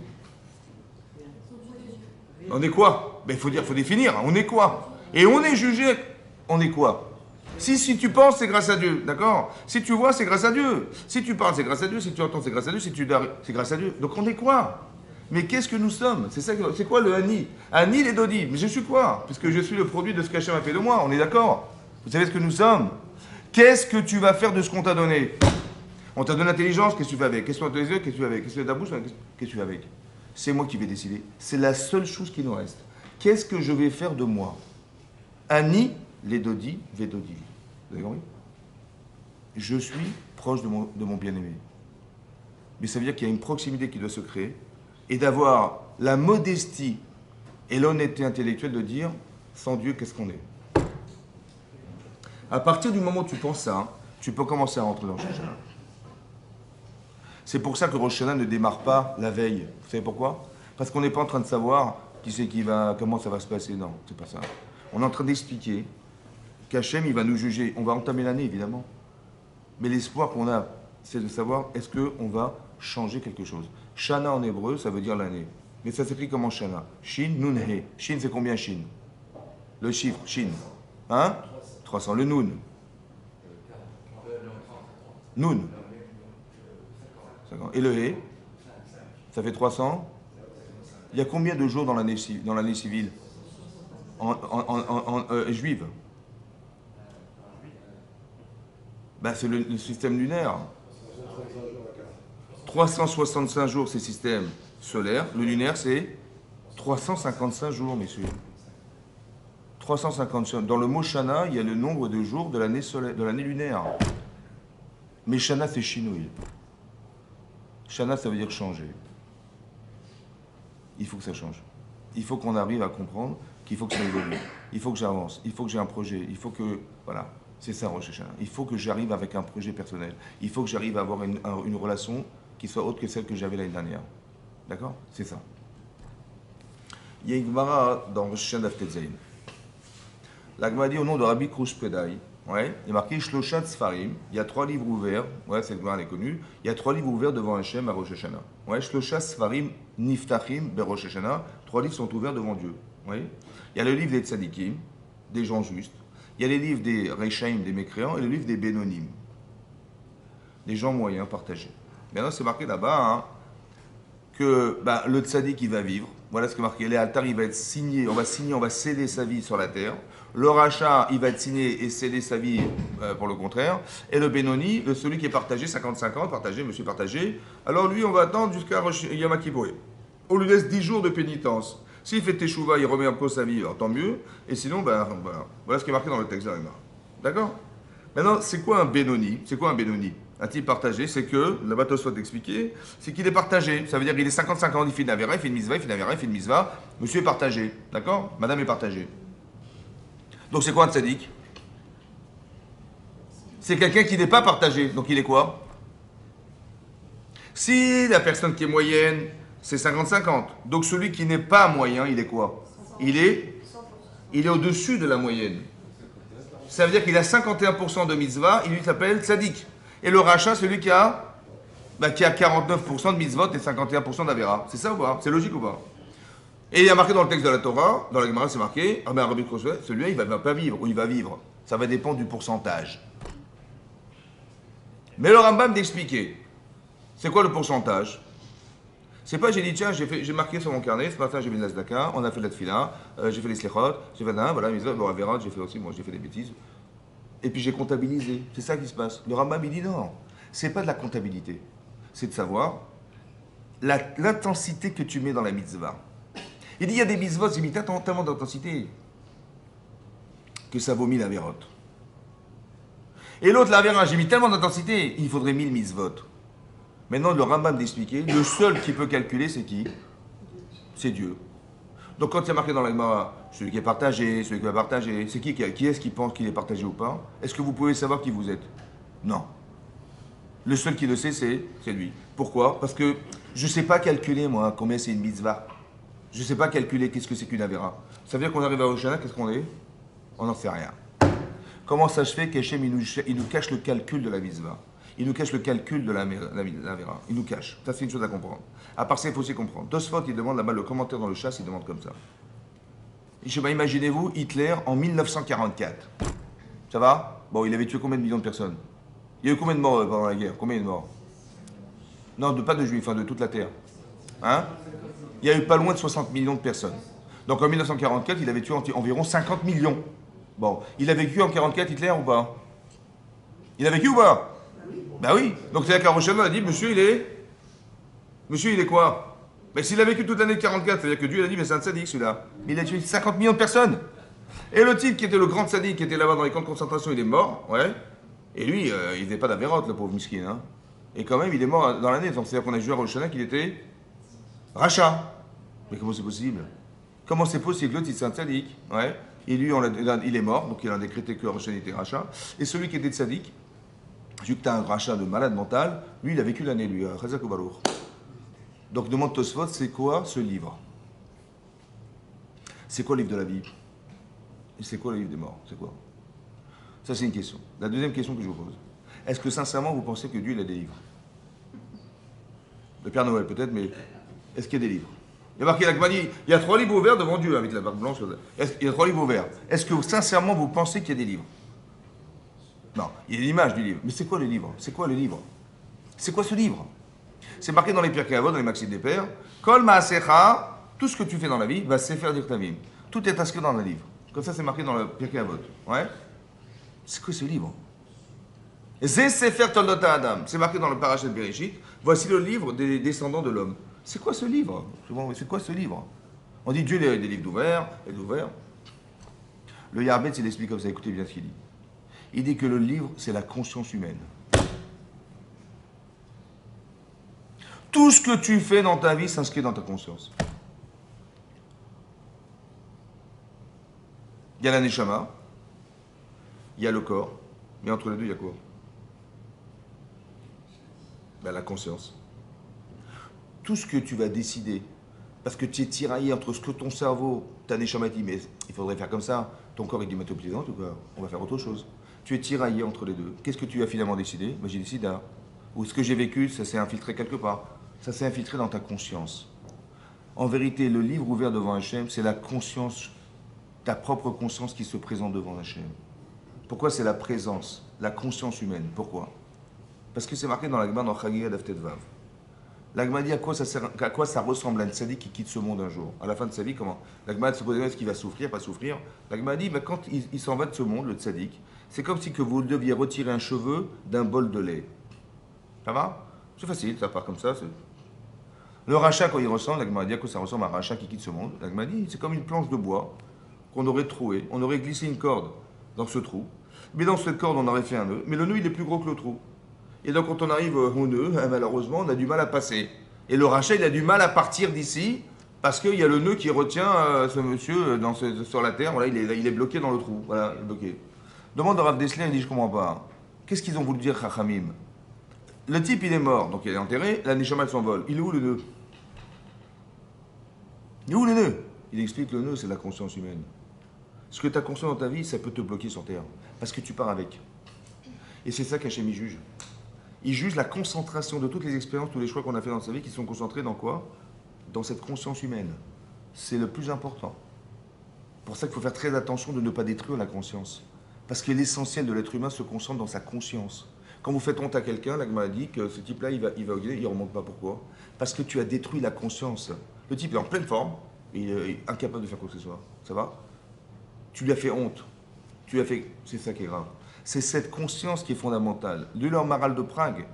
On est quoi? Ben, faut définir, on est quoi? Et on est jugé, on est quoi? Si tu penses, c'est grâce à Dieu, d'accord? Si tu vois, c'est grâce à Dieu. Si tu parles, c'est grâce à Dieu. Si tu entends, c'est grâce à Dieu. Si tu c'est grâce à Dieu. Donc on est quoi? Mais qu'est-ce que nous sommes? C'est quoi le Ani? Ani les Dodi. Mais je suis quoi? Puisque je suis le produit de ce qu'Hachem a fait de moi, on est d'accord? Vous savez ce que nous sommes? Qu'est-ce que tu vas faire de ce qu'on t'a donné? On t'a donné l'intelligence, qu'est-ce que tu fais avec? Qu'est-ce que tu as tes yeux, qu'est-ce que tu fais avec? Qu'est-ce que tu as ta bouche, qu'est-ce que tu fais avec? C'est moi qui vais décider. C'est la seule chose qui nous reste. Qu'est-ce que je vais faire de moi? Ani les Dodi, Vedodi. Vous avez compris? Je suis proche de mon bien-aimé. Mais ça veut dire qu'il y a une proximité qui doit se créer et d'avoir la modestie et l'honnêteté intellectuelle de dire sans Dieu, qu'est-ce qu'on est? À partir du moment où tu penses ça, tu peux commencer à rentrer dans Rosh Hashanah. C'est pour ça que Rosh Hashanah ne démarre pas la veille. Vous savez pourquoi? Parce qu'on n'est pas en train de savoir comment ça va se passer. Non, c'est pas ça. On est en train d'expliquer qu'Hachem, il va nous juger. On va entamer l'année, évidemment. Mais l'espoir qu'on a, c'est de savoir est-ce qu'on va changer quelque chose. Shana en hébreu, ça veut dire l'année. Mais ça s'écrit comment Shana? Shin, Nun, He. Shin, c'est combien Shin? Le chiffre, Shin. Hein? 300. Le Nun? Nun. Et le He? Ça fait 300? Il y a combien de jours dans l'année civile? Juive? Ben, c'est le système lunaire. 365 jours, c'est système solaire. Le lunaire, c'est 355 jours, messieurs. 355. Dans le mot Shana, il y a le nombre de jours de l'année lunaire. Mais Shana, c'est chinouille. Shana, ça veut dire changer. Il faut que ça change. Il faut qu'on arrive à comprendre qu'il faut que ça évolue. Il faut que j'avance. Il faut que j'ai un projet. Il faut que... Voilà. C'est ça, Rosh Hashanah. Il faut que j'arrive avec un projet personnel. Il faut que j'arrive à avoir une relation qui soit autre que celle que j'avais l'année dernière. D'accord? C'est ça. Il y a une Gemara dans Rosh Hashanah Daf Tetzain. La Gemara dit au nom de Rabbi Krush Pedai, Ouais, il est marqué Shloshat Sfarim. Il y a 3 livres ouverts. Ouais, cette gloire elle est connue. Il y a 3 livres ouverts devant Hachem à Rosh Hashanah. Ouais, Shloshat Sfarim Niftachim be Rosh Hashanah. 3 livres sont ouverts devant Dieu. Ouais. Il y a le livre des Tzadikim, des gens justes. Il y a les livres des Rechaim, des mécréants, et le livre des Bénonim, des gens moyens partagés. Maintenant, c'est marqué là-bas hein, que le Tzadik il va vivre. Voilà ce qui est marqué. Les altars, il va être signé. On va sceller sa vie sur la terre. Le rachat, il va être signé et sceller sa vie pour le contraire. Et le Benoni, celui qui est partagé, 50-50, partagé, monsieur partagé, alors lui, on va attendre jusqu'à Yom Kippur. On lui laisse 10 jours de pénitence. S'il fait teshuva, il remet un peu sa vie, alors tant mieux. Et sinon, voilà ce qui est marqué dans le texte de la Gemara. D'accord? Maintenant, c'est quoi un Benoni? C'est quoi un Benoni? Un type partagé, c'est que, la bateau soit expliqué, c'est qu'il est partagé. Ça veut dire qu'il est 50-50, il fait une avéra, il fait une misva, il fait une avéra, il fait une misva. Monsieur est partagé, d'accord? Madame est partagée. Donc c'est quoi un tzaddik? C'est quelqu'un qui n'est pas partagé. Donc il est quoi? Si la personne qui est moyenne, c'est 50-50. Donc celui qui n'est pas moyen, il est quoi? Il est au-dessus de la moyenne. Ça veut dire qu'il a 51% de mitzvah, il lui s'appelle tzaddik. Et le rachat, celui qui a 49% de mitzvot et 51% d'avera. C'est ça ou pas? C'est logique ou pas? Et il y a marqué dans le texte de la Torah, dans la Gemara, c'est marqué, celui-là, il ne va pas vivre, ou il va vivre. Ça va dépendre du pourcentage. Mais le Rambam d'expliquer, c'est quoi le pourcentage? C'est pas, j'ai dit, tiens, j'ai marqué sur mon carnet, ce matin j'ai mis de la Zdaka, on a fait de la Tfila, j'ai fait les Slechot, j'ai fait voilà, Avera, j'ai fait aussi, moi j'ai fait des bêtises. Et puis j'ai comptabilisé. C'est ça qui se passe. Le Rambam, il dit non, c'est pas de la comptabilité. C'est de savoir l'intensité que tu mets dans la mitzvah. Il dit, il y a des mitzvot, j'ai mis tellement d'intensité que ça vaut 1000 avérotes. Et l'autre, l'avéra, j'ai mis tellement d'intensité, il faudrait 1000 mitzvot. Maintenant, le Rambam d'expliquer, le seul qui peut calculer, c'est qui? C'est Dieu. Donc quand il y a marqué dans la Gemara, celui qui est partagé, celui qui va partager, c'est qui est-ce qui pense qu'il est partagé ou pas? Est-ce que vous pouvez savoir qui vous êtes? Non. Le seul qui le sait, c'est lui. Pourquoi? Parce que je ne sais pas calculer, moi, combien c'est une mitzvah. Je ne sais pas calculer qu'est-ce que c'est qu'une avéra. Ça veut dire qu'on arrive à Hoshana, qu'est-ce qu'on est? On n'en sait rien. Comment ça se fait qu'Hachem, il nous cache le calcul de la mitzvah? Il nous cache le calcul de la vera. Il nous cache. Ça, c'est une chose à comprendre. À part ça, il faut aussi comprendre. Tosfot, il demande là-bas le commentaire dans le chasse, il demande comme ça. Je sais pas, imaginez-vous Hitler en 1944. Ça va? Bon, il avait tué combien de millions de personnes? Il y a eu combien de morts pendant la guerre? Combien de morts? Non, pas de juifs, de toute la terre. Hein? Il y a eu pas loin de 60 millions de personnes. Donc en 1944, il avait tué environ 50 millions. Bon, il a vécu en 44 Hitler ou pas? Il a vécu ou pas? Ben oui. Donc c'est-à-dire qu'Aroshana a dit, monsieur il est quoi? Mais s'il a vécu toute l'année de 44, c'est-à-dire que Dieu il a dit, mais c'est un tzaddik celui-là. Mais il a tué 50 millions de personnes. Et le type qui était le grand tzaddik, qui était là-bas dans les camps de concentration, il est mort, ouais. Et lui, il n'était pas d'avérote, le pauvre miskin, hein. Et quand même, il est mort dans l'année. Donc c'est-à-dire qu'on a jugé à Aroshana qu'il était rachat. Mais comment c'est possible? Comment c'est possible? L'autre, c'est un tzaddik, ouais. Et lui, il est mort, donc il a décrété que Aroshana était rachat. Et celui qui était tzaddik, vu que tu as un rachat de malade mental, lui, il a vécu l'année, lui, à Chazak Balour. Donc, demande Tosfot, c'est quoi ce livre? C'est quoi le livre de la vie? Et c'est quoi le livre des morts? C'est quoi? Ça, c'est une question. La deuxième question que je vous pose. Est-ce que, sincèrement, vous pensez que Dieu, il a des livres? Le Père Noël, peut-être, mais est-ce qu'il y a des livres? Il y a marqué la Gemara, il y a 3 livres ouverts devant Dieu, avec la barbe blanche. Il y a 3 livres ouverts. Est-ce que, sincèrement, vous pensez qu'il y a des livres? Non, il y a l'image du livre. Mais c'est quoi le livre? C'est quoi le livre? C'est quoi ce livre? C'est marqué dans les Pirkei Avot, dans les Maximes des Pères. Kol Maasecha, tout ce que tu fais dans la vie, va se faire Dirtavim. Tout est inscrit dans le livre. Comme ça, c'est marqué dans le Pirkei Avot. Ouais? C'est quoi ce livre? Zé Sefer Toldot Adam. C'est marqué dans le Parashat Bereshit. Voici le livre des descendants de l'homme. C'est quoi ce livre? C'est quoi ce livre? On dit Dieu, il a des livres d'ouverts, et d'ouverts. Le Yarbetz, il explique comme ça. Écoutez bien ce qu'il dit. Il dit que le livre, c'est la conscience humaine. Tout ce que tu fais dans ta vie s'inscrit dans ta conscience. Il y a la neshama, il y a le corps, mais entre les deux, il y a quoi? Ben, la conscience. Tout ce que tu vas décider, parce que tu es tiraillé entre ce que ton cerveau, ta neshama dit, mais il faudrait faire comme ça, ton corps il dit, mais t'es plaisante ou quoi? On va faire autre chose. tu es tiraillé entre les deux. Qu'est-ce que tu as finalement décidé? J'ai décidé A. Ou ce que j'ai vécu, ça s'est infiltré quelque part. Ça s'est infiltré dans ta conscience. En vérité, le livre ouvert devant Hachem, c'est la conscience, ta propre conscience qui se présente devant Hachem. Pourquoi c'est la présence, la conscience humaine? Pourquoi? Parce que c'est marqué dans la Gemara dans Chagiga Daf Vav. La Gemara dit à quoi ça ressemble à un tzaddik qui quitte ce monde un jour. À la fin de sa vie, comment? La Gemara se pose est-ce qu'il va souffrir, pas souffrir? La Gemara dit quand il s'en va de ce monde, le tzaddik, c'est comme si que vous deviez retirer un cheveu d'un bol de lait. Ça va? C'est facile, ça part comme ça. Le rachat, quand il ressemble, la Gemara dit à quoi ça ressemble à un rachat qui quitte ce monde. La Gemara dit c'est comme une planche de bois qu'on aurait trouée. On aurait glissé une corde dans ce trou. Mais dans cette corde, on aurait fait un nœud. Mais le nœud, il est plus gros que le trou. Et donc, quand on arrive au nœud, malheureusement, on a du mal à passer. Et le rachat, il a du mal à partir d'ici parce qu'il y a le nœud qui retient ce monsieur sur la terre. Voilà, il est bloqué dans le trou. Voilà, il est bloqué. Demande à Rav Dessler, il dit je comprends pas. Qu'est-ce qu'ils ont voulu dire, Chachamim? Le type, il est mort, donc il est enterré. La Neshama s'envole. Il est où le nœud? Il est où le nœud? Il explique le nœud, c'est la conscience humaine. Ce que tu as conscience dans ta vie, ça peut te bloquer sur terre. Parce que tu pars avec. Et c'est ça qu'Hachem il juge. Il juge la concentration de toutes les expériences, tous les choix qu'on a fait dans sa vie qui sont concentrés dans quoi? Dans cette conscience humaine. C'est le plus important. C'est pour ça qu'il faut faire très attention de ne pas détruire la conscience. Parce que l'essentiel de l'être humain se concentre dans sa conscience. Quand vous faites honte à quelqu'un, la Gemara dit que ce type-là, il va au guider, il ne remonte pas. Pourquoi? Parce que tu as détruit la conscience. Le type est en pleine forme, il est incapable de faire quoi que ce soit. Ça va? Tu lui as fait honte. Tu lui as fait... C'est ça qui est grave. C'est cette conscience qui est fondamentale. Le Maharal de Prague,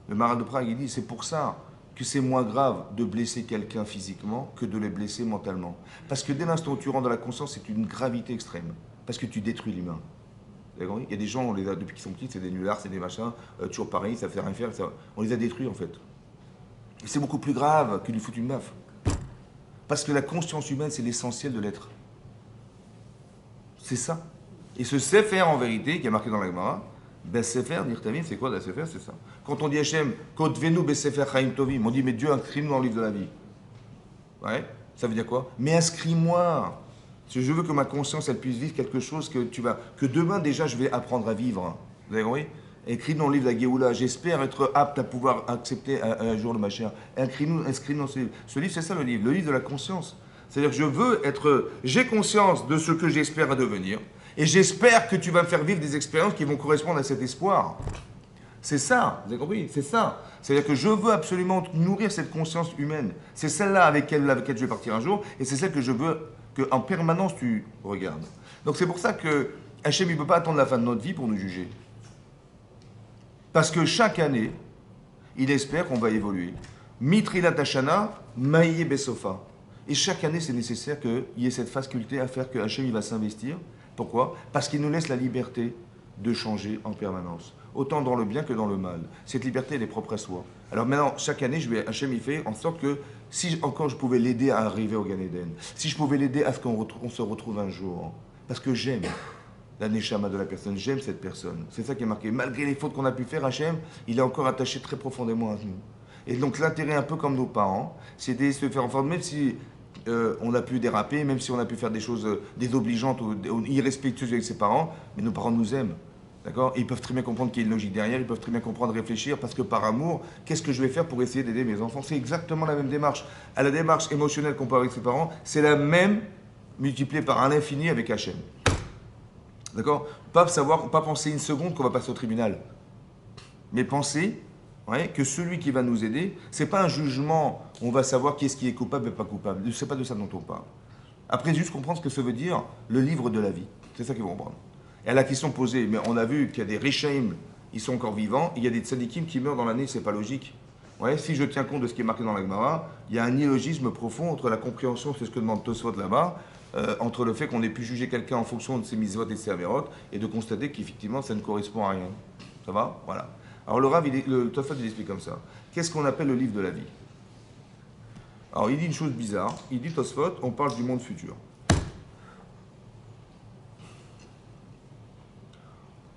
il dit, c'est pour ça que c'est moins grave de blesser quelqu'un physiquement que de le blesser mentalement. Parce que dès l'instant où tu rentres dans la conscience, c'est une gravité extrême. Parce que tu détruis l'humain. Il y a des gens, on les a, depuis qu'ils sont petits, c'est des nullards, c'est des machins, toujours pareil, ça fait rien faire. On les a détruits en fait. Et c'est beaucoup plus grave que de lui foutre une baffe. Parce que la conscience humaine, c'est l'essentiel de l'être. C'est ça. Et ce Sefer, en vérité, qui est marqué dans la Gemara, ben Sefer, dire Tavim, c'est quoi la Sefer? C'est ça. Quand on dit Hachem, Kotvenu be Sefer Chaim Tovim, on dit, mais Dieu inscrit-nous dans le livre de la vie. Ouais, ça veut dire quoi? Mais inscris-moi. Si je veux que ma conscience, elle puisse vivre quelque chose que demain déjà, je vais apprendre à vivre. Vous avez compris? Écrit dans le livre de la Géoula, j'espère être apte à pouvoir accepter un jour le Mashiach. Inscris-nous dans ce livre. Ce livre, c'est ça le livre de la conscience. C'est-à-dire que j'ai conscience de ce que j'espère à devenir. Et j'espère que tu vas me faire vivre des expériences qui vont correspondre à cet espoir. C'est ça, vous avez compris? C'est ça. C'est-à-dire que je veux absolument nourrir cette conscience humaine. C'est celle-là avec laquelle je vais partir un jour, et c'est celle que je veux qu'en permanence tu regardes. Donc c'est pour ça que Hachem ne peut pas attendre la fin de notre vie pour nous juger. Parce que chaque année, il espère qu'on va évoluer. Mitrilat Hashana, Maïe Besofa. Et chaque année, c'est nécessaire qu'il y ait cette faculté à faire que Hachem il va s'investir. Pourquoi? Parce qu'il nous laisse la liberté de changer en permanence, autant dans le bien que dans le mal. Cette liberté, elle est propre à soi. Alors maintenant, chaque année, Hachem il fait en sorte que si encore je pouvais l'aider à arriver au Gan Eden, si je pouvais l'aider à ce qu'on se retrouve un jour, parce que j'aime la neshama de la personne, j'aime cette personne. C'est ça qui est marqué. Malgré les fautes qu'on a pu faire, Hachem, il est encore attaché très profondément à nous. Et donc l'intérêt, un peu comme nos parents, c'est de se faire en forme, même si on a pu déraper, même si on a pu faire des choses désobligeantes ou irrespectueuses avec ses parents, mais nos parents nous aiment. D'accord? Et ils peuvent très bien comprendre qu'il y a une logique derrière, ils peuvent très bien comprendre, réfléchir, parce que par amour, qu'est-ce que je vais faire pour essayer d'aider mes enfants? C'est exactement la même démarche. À la démarche émotionnelle qu'on peut avoir avec ses parents, c'est la même multipliée par un infini avec Hachem. D'accord? Pas penser une seconde qu'on va passer au tribunal. Mais penser que celui qui va nous aider, c'est pas un jugement, on va savoir qui est-ce qui est coupable et pas coupable. C'est pas de ça dont on parle. Après, juste comprendre ce que ça veut dire, le livre de la vie. C'est ça qu'ils vont comprendre. Et à la question posée, mais on a vu qu'il y a des Rishaim, ils sont encore vivants, il y a des Tzadikim qui meurent dans l'année, c'est pas logique. Si je tiens compte de ce qui est marqué dans la Gemara, il y a un illogisme profond entre la compréhension, c'est ce que demande Tosfot là-bas, entre le fait qu'on ait pu juger quelqu'un en fonction de ses mitzvot et de ses averot, et de constater qu'effectivement ça ne correspond à rien. Ça va? Voilà. Alors le Rav, le Tosfot, il explique comme ça. Qu'est-ce qu'on appelle le livre de la vie? Alors il dit une chose bizarre, il dit Tosfot, on parle du monde futur.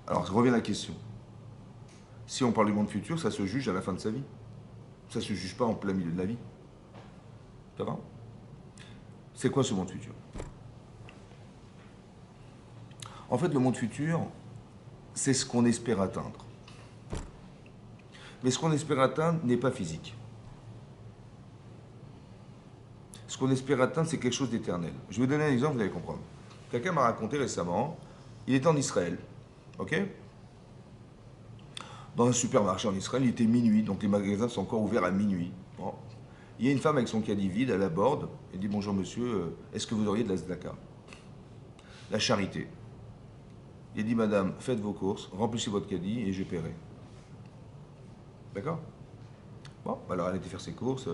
Alors, revient la question. Si on parle du monde futur, ça se juge à la fin de sa vie. Ça ne se juge pas en plein milieu de la vie. Ça va? C'est quoi ce monde futur? En fait, le monde futur, c'est ce qu'on espère atteindre. Mais ce qu'on espère atteindre n'est pas physique. Ce qu'on espère atteindre, c'est quelque chose d'éternel. Je vais vous donner un exemple, vous allez comprendre. Quelqu'un m'a raconté récemment, il était en Israël, ok? Dans un supermarché en Israël, il était minuit, donc les magasins sont encore ouverts à minuit. Bon. Il y a une femme avec son caddie vide, elle aborde, elle dit bonjour monsieur, est-ce que vous auriez de la tzedaka? La charité. Il dit madame, faites vos courses, remplissez votre caddie et je paierai. D'accord? Bon, alors elle était faire ses courses,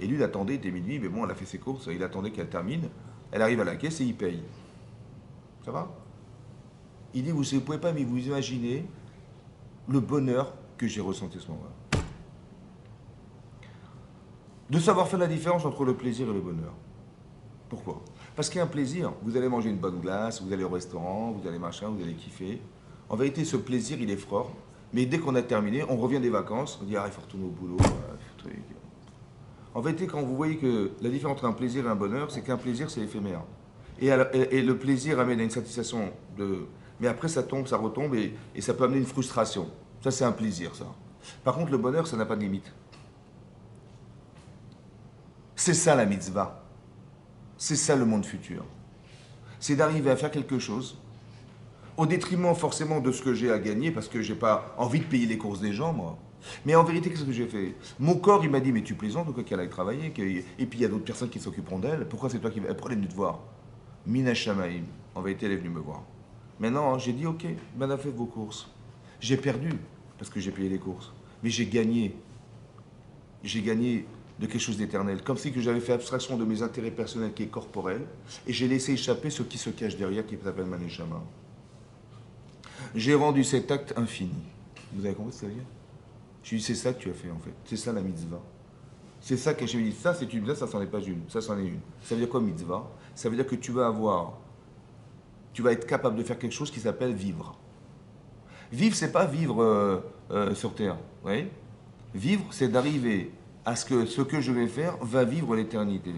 et lui il attendait, il était minuit, mais bon, elle a fait ses courses, il attendait qu'elle termine, elle arrive à la caisse et il paye. Ça va? Il dit, vous ne pouvez pas vous imaginer le bonheur que j'ai ressenti à ce moment-là. De savoir faire la différence entre le plaisir et le bonheur. Pourquoi? Parce qu'il y a un plaisir. Vous allez manger une bonne glace, vous allez au restaurant, vous allez machin, vous allez kiffer. En vérité, ce plaisir, il est fort. Mais dès qu'on a terminé, on revient des vacances, on dit, ah, il faut retourner au boulot. En vérité, quand vous voyez que la différence entre un plaisir et un bonheur, c'est qu'un plaisir, c'est éphémère. Et le plaisir amène à une satisfaction de... Mais après, ça tombe, ça retombe et ça peut amener une frustration. Ça, c'est un plaisir, ça. Par contre, le bonheur, ça n'a pas de limite. C'est ça la mitzvah. C'est ça le monde futur. C'est d'arriver à faire quelque chose au détriment forcément de ce que j'ai à gagner parce que j'ai pas envie de payer les courses des gens, moi. Mais en vérité, qu'est-ce que j'ai fait? Mon corps, il m'a dit, mais tu plaisantes ou quoi qu'elle aille travailler? Et puis il y a d'autres personnes qui s'occuperont d'elle. Pourquoi c'est toi qui vas... Pourquoi elle est venue te voir? Mina Shamaim. En vérité, elle est venue me voir. Maintenant, j'ai dit, ok, madame, faites vos courses. J'ai perdu parce que j'ai payé les courses. Mais j'ai gagné. J'ai gagné de quelque chose d'éternel. Comme si que j'avais fait abstraction de mes intérêts personnels qui est corporel. Et j'ai laissé échapper ce qui se cache derrière, qui s'appelle Maneshama. J'ai rendu cet acte infini. Vous avez compris ce que ça veut dire? Je lui ai dit, c'est ça que tu as fait en fait. C'est ça la mitzvah. C'est ça que je lui ai dit. Ça, c'est une mitzvah, ça, c'en est pas une. Ça, c'en est une. Ça veut dire quoi, mitzvah? Ça veut dire que tu vas être capable de faire quelque chose qui s'appelle vivre. Vivre, c'est pas vivre sur Terre. Vous voyez? Vivre, c'est d'arriver à ce que je vais faire va vivre l'éternité.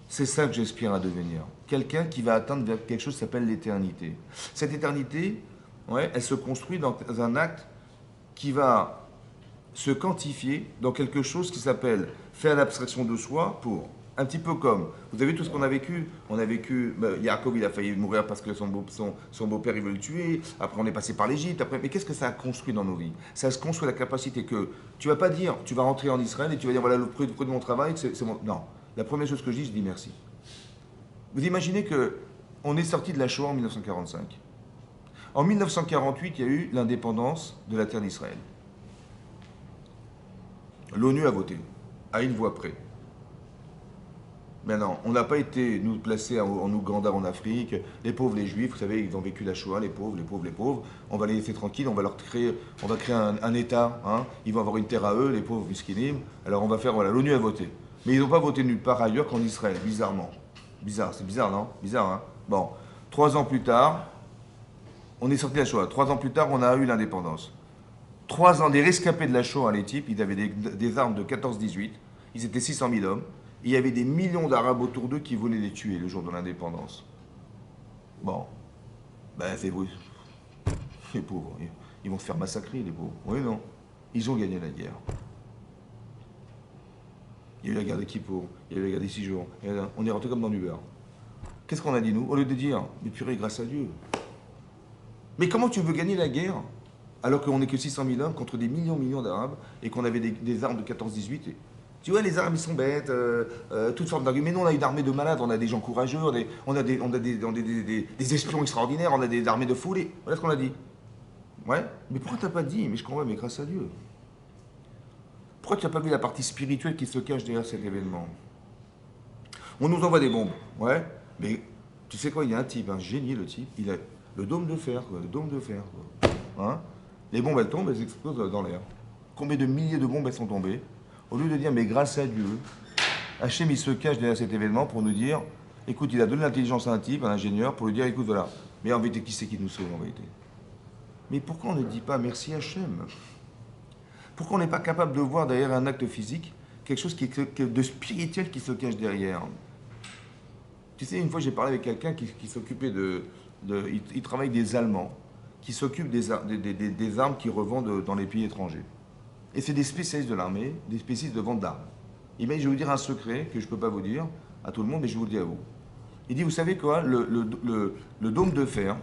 C'est ça que j'aspire à devenir. Quelqu'un qui va atteindre vers quelque chose qui s'appelle l'éternité. Cette éternité, ouais, elle se construit dans un acte qui va se quantifier dans quelque chose qui s'appelle faire l'abstraction de soi pour, un petit peu comme, vous avez vu tout ce qu'on a vécu? On a vécu, Yaakov il a failli mourir parce que son beau-père il veut le tuer, après on est passé par l'Égypte, après, mais qu'est-ce que ça a construit dans nos vies? Ça se construit la capacité que, tu vas pas dire, tu vas rentrer en Israël et tu vas dire voilà le fruit de mon travail, c'est mon... Non, la première chose que je dis merci. Vous imaginez que on est sorti de la Shoah en 1945. En 1948, il y a eu l'indépendance de la terre d'Israël. L'ONU a voté, à une voix près. Maintenant, on n'a pas été, nous, placés en Ouganda, en Afrique. Les pauvres, les juifs, vous savez, ils ont vécu la Shoah, les pauvres, les pauvres, les pauvres. On va les laisser tranquilles, on va créer un État. Hein. Ils vont avoir une terre à eux, les pauvres muskinim. Alors on va faire, voilà, l'ONU a voté. Mais ils n'ont pas voté nulle part ailleurs qu'en Israël, bizarrement. Bizarre, c'est bizarre, non? Bizarre, hein? Bon, 3 ans plus tard, on est sorti de la Shoah. 3 ans plus tard, on a eu l'indépendance. 3 ans des rescapés de la Shoah, les types, ils avaient des armes de 14-18. Ils étaient 600 000 hommes. Il y avait des millions d'Arabes autour d'eux qui voulaient les tuer le jour de l'indépendance. Bon, ben c'est vrai. Les pauvres, ils vont se faire massacrer, les pauvres. Oui, non. Ils ont gagné la guerre. Il y a eu la guerre des Kippour, il y a eu la guerre des 6 jours. Et là, on est rentré comme dans du beurre. Qu'est-ce qu'on a dit, nous? Au lieu de dire, mais purée, grâce à Dieu. Mais comment tu veux gagner la guerre alors qu'on n'est que 600 000 hommes contre des millions d'Arabes et qu'on avait des armes de 14-18 Tu vois, les Arabes, ils sont bêtes, toutes sortes d'arguments. Mais nous, on a une armée de malades, on a des gens courageux, on a des espions extraordinaires, on a des armées de foules. Voilà ce qu'on a dit. Ouais. Mais pourquoi t'as pas dit? Mais je comprends, mais grâce à Dieu. Pourquoi tu n'as pas vu la partie spirituelle qui se cache derrière cet événement? On nous envoie des bombes. Ouais. Mais tu sais quoi, il y a un type, un génie, le type. Il a le dôme de fer, quoi. Le dôme de fer, quoi. Hein? Les bombes, elles tombent, elles explosent dans l'air. Combien de milliers de bombes elles sont tombées? Au lieu de dire, mais grâce à Dieu, Hachem, il se cache derrière cet événement pour nous dire, écoute, il a donné l'intelligence à un type, un ingénieur, pour lui dire, écoute, voilà. Mais en vérité, qui c'est qui nous sauve, en vérité? Mais pourquoi on ne dit pas merci Hachem? Pourquoi on n'est pas capable de voir derrière un acte physique quelque chose de spirituel qui se cache derrière? Tu sais, une fois, j'ai parlé avec quelqu'un qui s'occupait il travaille avec des Allemands. qui s'occupent des armes qui revendent dans les pays étrangers. Et c'est des spécialistes de l'armée, des spécialistes de vente d'armes. Il m'a dit, je vais vous dire un secret que je ne peux pas vous dire à tout le monde, mais je vous le dis à vous. Il dit, vous savez quoi, le dôme de fer,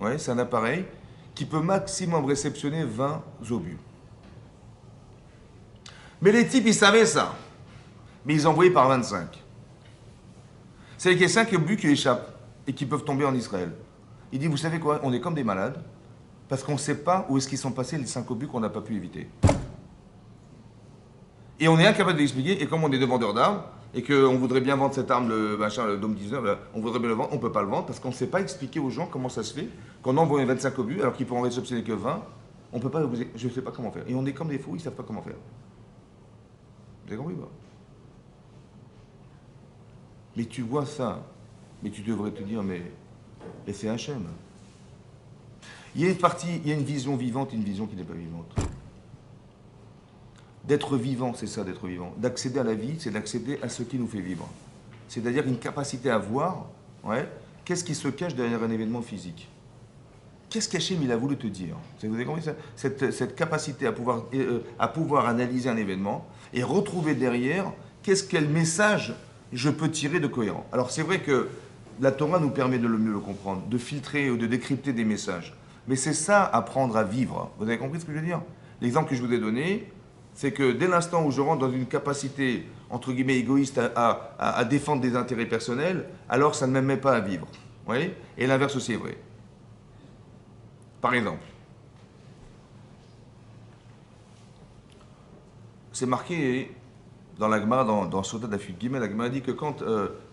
ouais, c'est un appareil qui peut maximum réceptionner 20 obus. Mais les types, ils savaient ça. Mais ils envoyaient par 25. C'est qu'il y a 5 obus qui échappent et qui peuvent tomber en Israël. Il dit, vous savez quoi, on est comme des malades, parce qu'on ne sait pas où est-ce qu'ils sont passés les 5 obus qu'on n'a pas pu éviter. Et on est incapable d'expliquer, et comme on est des vendeurs d'armes, et qu'on voudrait bien vendre cette arme, le Dôme 19, on voudrait bien le vendre, on ne peut pas le vendre, parce qu'on ne sait pas expliquer aux gens comment ça se fait, qu'on envoie 25 obus, alors qu'ils pourront réceptionner que 20, on peut pas, je ne sais pas comment faire. Et on est comme des fous, ils ne savent pas comment faire. Vous avez compris pas? Mais tu vois ça, mais tu devrais te dire, mais c'est Hachem. Il y a une partie, il y a une vision vivante et une vision qui n'est pas vivante. D'être vivant, c'est ça, d'être vivant. D'accéder à la vie, c'est d'accéder à ce qui nous fait vivre. C'est-à-dire une capacité à voir, ouais, qu'est-ce qui se cache derrière un événement physique. Qu'est-ce qu'Hachem il a voulu te dire? Vous avez compris ça? Cette capacité à pouvoir analyser un événement et retrouver derrière quel message je peux tirer de cohérent. Alors c'est vrai que la Torah nous permet de le mieux le comprendre, de filtrer ou de décrypter des messages. Mais c'est ça, apprendre à vivre. Vous avez compris ce que je veux dire? L'exemple que je vous ai donné, c'est que dès l'instant où je rentre dans une capacité, entre guillemets, égoïste à défendre des intérêts personnels, alors ça ne m'aime pas à vivre. Vous voyez? Et l'inverse aussi est vrai. Par exemple, c'est marqué dans la Gemara, dans Sotat Dafut Gimel, la Gemara dit que quand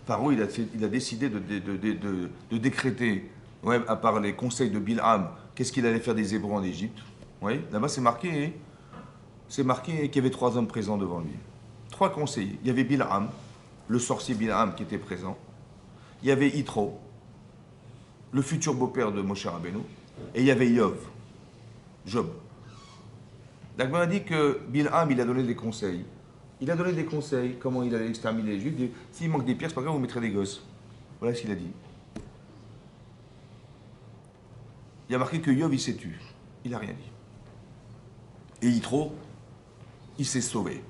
Pharaon il a décidé de décréter, ouais, à part les conseils de Bilham, qu'est-ce qu'il allait faire des Hébreux en Égypte, ouais, là-bas c'est marqué qu'il y avait 3 hommes présents devant lui. 3 conseillers. Il y avait Bilham, le sorcier Bilham qui était présent. Il y avait Yitro, le futur beau-père de Moshe Rabbeinu. Et il y avait Job. La Gemara dit que Bilham, il a donné des conseils. Il a donné des conseils, comment il allait exterminer les Juifs. S'il manque des pierres, c'est pas grave, vous mettrez des gosses. Voilà ce qu'il a dit. Il a marqué que Yov, il s'est tué. Il n'a rien dit. Et Yitro, il s'est sauvé.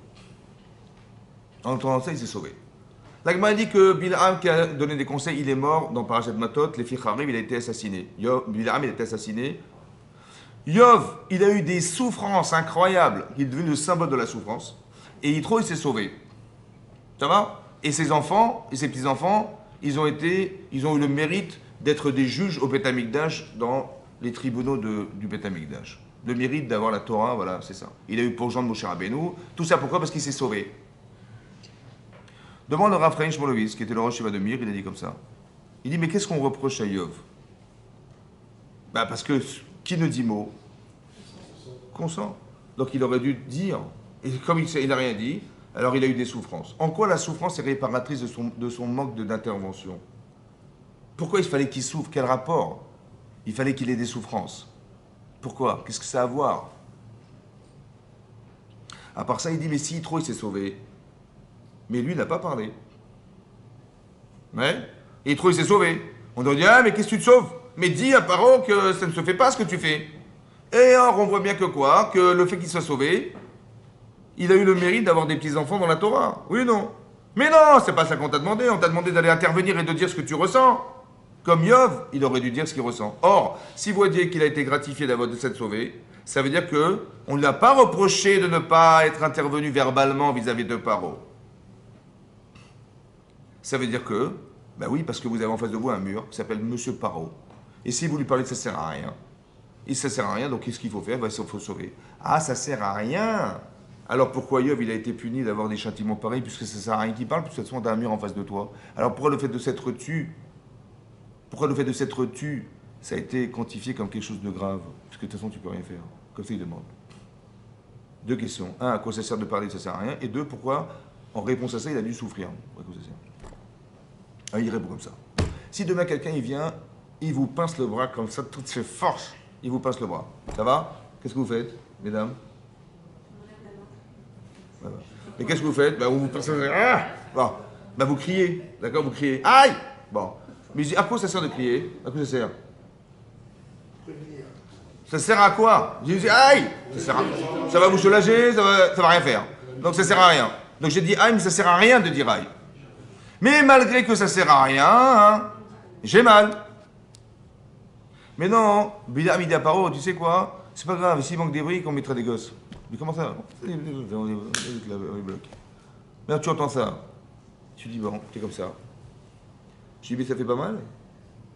En entendant ça, il s'est sauvé. La Gemara dit que Bilham, qui a donné des conseils, il est mort dans Parashat Matot, les Ficharim, il a été assassiné. Bilham, il a été assassiné. Yov, il a eu des souffrances incroyables. Il est devenu le symbole de la souffrance. Et Yitro, il s'est sauvé. Ça va? Et ses enfants, et ses petits-enfants, ils ont eu le mérite d'être des juges au Beth Amikdash dans les tribunaux du Beth Amikdash. Le mérite d'avoir la Torah, voilà, c'est ça. Il a eu pour Jean de Moshe Rabbeinu. Tout ça pourquoi? Parce qu'il s'est sauvé. Demande le Rav Chaim Shmulevitz, qui était le Rosh Yeshiva de Mir, il a dit comme ça. Il dit, mais qu'est-ce qu'on reproche à Yov? Bah parce que qui ne dit mot consent. Donc il aurait dû dire, et comme il n'a rien dit, alors il a eu des souffrances. En quoi la souffrance est réparatrice de son manque d'intervention? Pourquoi il fallait qu'il souffre? Quel rapport? Il fallait qu'il ait des souffrances. Pourquoi? Qu'est-ce que ça a à voir? À part ça, il dit, mais si Yitro il s'est sauvé, mais lui, il n'a pas parlé. Ouais. Et Yitro, il s'est sauvé. On doit dire, ah, mais qu'est-ce que tu te sauves? Mais dis à Paro que ça ne se fait pas ce que tu fais. Et alors, on voit bien que quoi? Que le fait qu'il soit sauvé, il a eu le mérite d'avoir des petits-enfants dans la Torah. Oui ou non? Mais non, c'est pas ça qu'on t'a demandé. On t'a demandé d'aller intervenir et de dire ce que tu ressens. Comme Yov, il aurait dû dire ce qu'il ressent. Or, si vous voyez qu'il a été gratifié de s'être sauvé, ça veut dire qu'on ne l'a pas reproché de ne pas être intervenu verbalement vis-à-vis de Paro. Ça veut dire que, ben oui, parce que vous avez en face de vous un mur qui s'appelle Monsieur Paro. Et si vous lui parlez, ça ne sert à rien. Et ça ne sert à rien, donc qu'est-ce qu'il faut faire? Ben, il faut sauver. Ah, ça ne sert à rien. Alors pourquoi Yov, il a été puni d'avoir des châtiments pareils, puisque ça ne sert à rien qu'il parle, puisque de toute façon, tu as un mur en face de toi. Alors pourquoi le fait de s'être tu, ça a été quantifié comme quelque chose de grave? Puisque de toute façon, tu ne peux rien faire. Comme ça, il demande. 2 questions. 1, à quoi ça sert de parler, ça ne sert à rien. Et 2, pourquoi, en réponse à ça, il a dû souffrir? À quoi ça sert? Ah, il répond comme ça. Si demain quelqu'un il vient, il vous pince le bras comme ça, toute ses forces, il vous pince le bras. Ça va? Qu'est-ce que vous faites, mesdames? Voilà. Mais qu'est-ce que vous faites? On vous pince le bras. Ah bon. Vous criez, d'accord? Vous criez. Aïe! Bon. Mais je dis, à quoi ça sert de crier? À quoi ça sert? Ça sert à quoi? J'ai dit aïe, ça va vous soulager, ça va rien faire. Donc ça sert à rien. Donc j'ai dit aïe, mais ça sert à rien de dire aïe. Mais malgré que ça sert à rien, hein, j'ai mal. Mais non, Bilam il dit à Paro, tu sais quoi? C'est pas grave, s'il manque des briques, on mettra des gosses. Mais comment ça? Mais tu entends ça? Tu dis bon, c'est comme ça. Je dis mais ça fait pas mal?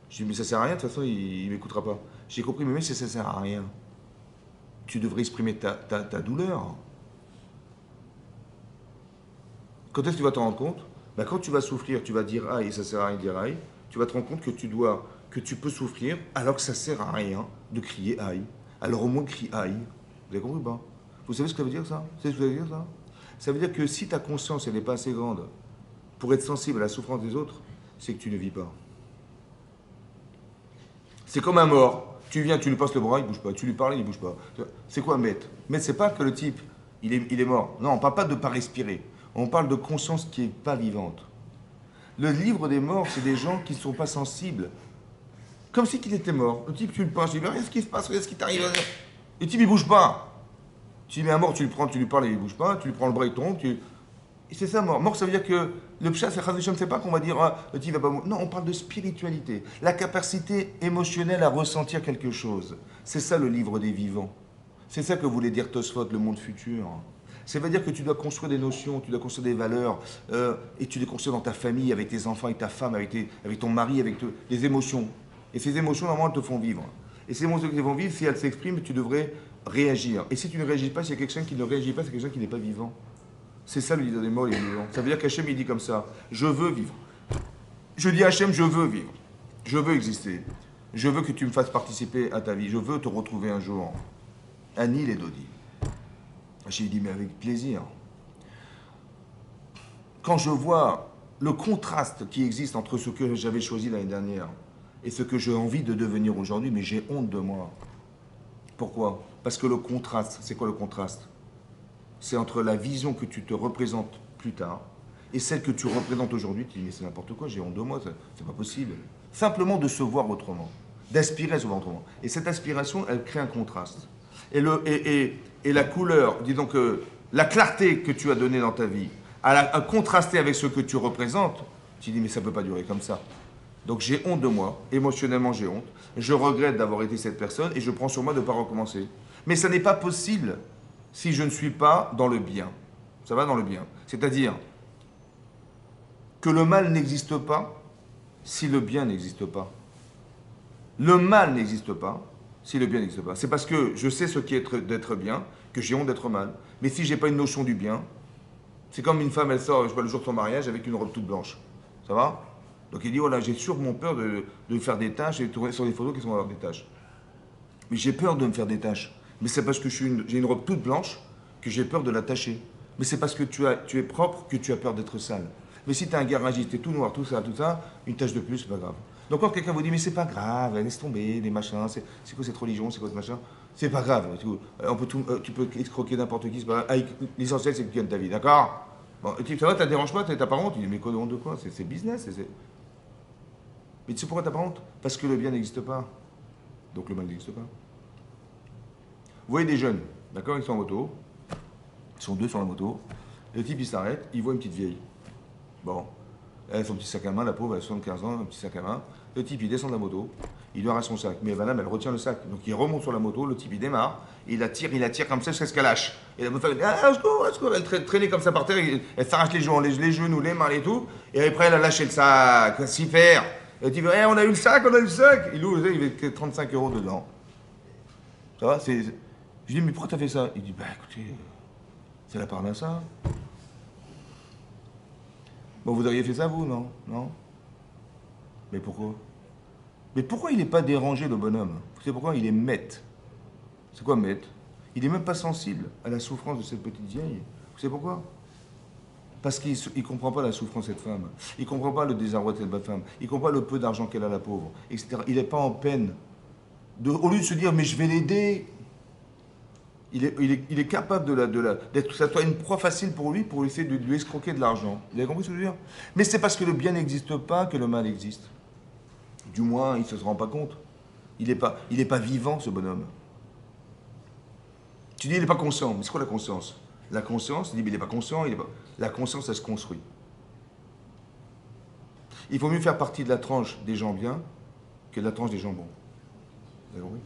Je dis mais ça sert à rien, de toute façon il m'écoutera pas. J'ai compris, mais même si ça sert à rien, tu devrais exprimer ta douleur. Quand est-ce que tu vas t'en rendre compte? Ben, quand tu vas souffrir, tu vas dire aïe et ça sert à rien de dire aïe, tu vas te rendre compte que tu peux souffrir alors que ça sert à rien de crier aïe. Alors au moins crie aïe. Vous avez compris ou pas? Vous savez ce que ça veut dire ça? Vous savez ce que ça veut dire ça? Ça veut dire que si ta conscience elle n'est pas assez grande pour être sensible à la souffrance des autres, c'est que tu ne vis pas. C'est comme un mort. Tu viens, tu lui passes le bras, il bouge pas. Tu lui parles, il bouge pas. C'est quoi Maître? Maître, c'est pas que le type, il est mort. Non, on parle pas de pas respirer. On parle de conscience qui n'est pas vivante. Le livre des morts, c'est des gens qui ne sont pas sensibles. Comme si qu'il était mort. Le type, tu le passes, tu dis, regarde ce qui se passe, regarde ce qui t'arrive. Le type, il bouge pas. Tu mets un mort, tu le prends, tu lui parles, il bouge pas. Tu lui prends le bras, il tombe. Et c'est ça, mort. Mort, ça veut dire que le pshat, c'est pas qu'on va dire, ah, le type va pas mourir. Non, on parle de spiritualité. La capacité émotionnelle à ressentir quelque chose. C'est ça le livre des vivants. C'est ça que voulait dire Tosfot, le monde futur. Ça veut dire que tu dois construire des notions, tu dois construire des valeurs, et tu les construis dans ta famille, avec tes enfants, avec ta femme, avec ton mari, avec des émotions. Et ces émotions, normalement, elles te font vivre. Et ces émotions qui te font vivre, si elles s'expriment, tu devrais réagir. Et si tu ne réagis pas, s'il y a quelqu'un qui ne réagit pas, c'est quelqu'un qui n'est pas vivant. C'est ça le leader des morts et des vivants. Ça veut dire qu'Hachem, il dit comme ça, je veux vivre. Je dis à Hachem, je veux vivre. Je veux exister. Je veux que tu me fasses participer à ta vie. Je veux te retrouver un jour. Anil et Dodi. J'ai dit, mais avec plaisir. Quand je vois le contraste qui existe entre ce que j'avais choisi l'année dernière et ce que j'ai envie de devenir aujourd'hui, mais j'ai honte de moi. Pourquoi? Parce que le contraste, c'est quoi le contraste? C'est entre la vision que tu te représentes plus tard et celle que tu représentes aujourd'hui. Tu dis, mais c'est n'importe quoi, j'ai honte de moi, c'est pas possible. Simplement de se voir autrement, d'aspirer à se voir autrement. Et cette aspiration, elle crée un contraste. Et la couleur, disons que la clarté que tu as donnée dans ta vie, à contraster avec ce que tu représentes, tu dis mais ça ne peut pas durer comme ça. Donc j'ai honte de moi, émotionnellement j'ai honte, je regrette d'avoir été cette personne et je prends sur moi de ne pas recommencer. Mais ça n'est pas possible si je ne suis pas dans le bien. Ça va dans le bien. C'est-à-dire que le mal n'existe pas si le bien n'existe pas. Le mal n'existe pas si le bien n'existe pas. C'est parce que je sais ce qui est d'être bien que j'ai honte d'être mal. Mais si j'ai pas une notion du bien, c'est comme une femme, elle sort, je sais pas, le jour de son mariage avec une robe toute blanche. Ça va? Donc il dit, voilà, j'ai sûrement peur de faire des taches et de tourner sur des photos qui sont avoir des taches. Mais j'ai peur de me faire des taches. Mais c'est parce que j'ai une robe toute blanche que j'ai peur de la tacher. Mais c'est parce que tu es propre que tu as peur d'être sale. Mais si tu as un garagiste, tu es tout noir, tout ça, une tache de plus, c'est pas grave. Donc quand quelqu'un vous dit, mais c'est pas grave, laisse tomber, des machins, c'est quoi cette religion, c'est quoi ce machin? C'est pas grave, tu peux escroquer n'importe qui, c'est pas grave. L'essentiel, c'est que tu gagnes ta vie, d'accord? Bon, ça va, ça te dérange pas, t'as pas honte? Tu dis, mais quoi, honte de quoi? C'est business. Mais tu sais pourquoi t'as pas honte? Parce que le bien n'existe pas. Donc le mal n'existe pas. Vous voyez des jeunes, d'accord, ils sont en moto, ils sont deux sur la moto, le type il s'arrête, il voit une petite vieille. Bon, elle a son petit sac à main, la pauvre, elle a 75 ans, un petit sac à main. Le type, il descend de la moto, il doit avoir son sac. Mais madame, elle retient le sac. Donc il remonte sur la moto, le type, il démarre, il la tire comme ça jusqu'à ce qu'elle lâche. Et la moto, elle dit, ah, elle traînait comme ça par terre, elle s'arrache les genoux, les mains et tout. Et après, elle a lâché le sac, s'y faire. Et le type, hey, on a eu le sac. Il ouvre, il met 35 € dedans. Ça va, Je dis, mais pourquoi t'as fait ça? Il dit, bah écoutez, c'est la parnassa. Bon, vous auriez fait ça, vous, non? Non? Mais pourquoi? Mais pourquoi il n'est pas dérangé, le bonhomme? Vous savez pourquoi? Il est maître. C'est quoi maître? Il n'est même pas sensible à la souffrance de cette petite vieille. Vous savez pourquoi? Parce qu'il ne comprend pas la souffrance de cette femme. Il ne comprend pas le désarroi de cette femme. Il ne comprend pas le peu d'argent qu'elle a, la pauvre, etc. Il n'est pas en peine. Au lieu de se dire, mais je vais l'aider, il est capable d'être que ça soit une proie facile pour lui essayer de lui escroquer de l'argent. Vous avez compris ce que je veux dire? Mais c'est parce que le bien n'existe pas que le mal existe. Du moins, il ne se rend pas compte. Il n'est pas vivant, ce bonhomme. Tu dis, il n'est pas conscient. Mais c'est quoi la conscience? La conscience, tu dis, mais il n'est pas conscient. La conscience, elle se construit. Il faut mieux faire partie de la tranche des gens bien que de la tranche des gens bons. Vous avez compris?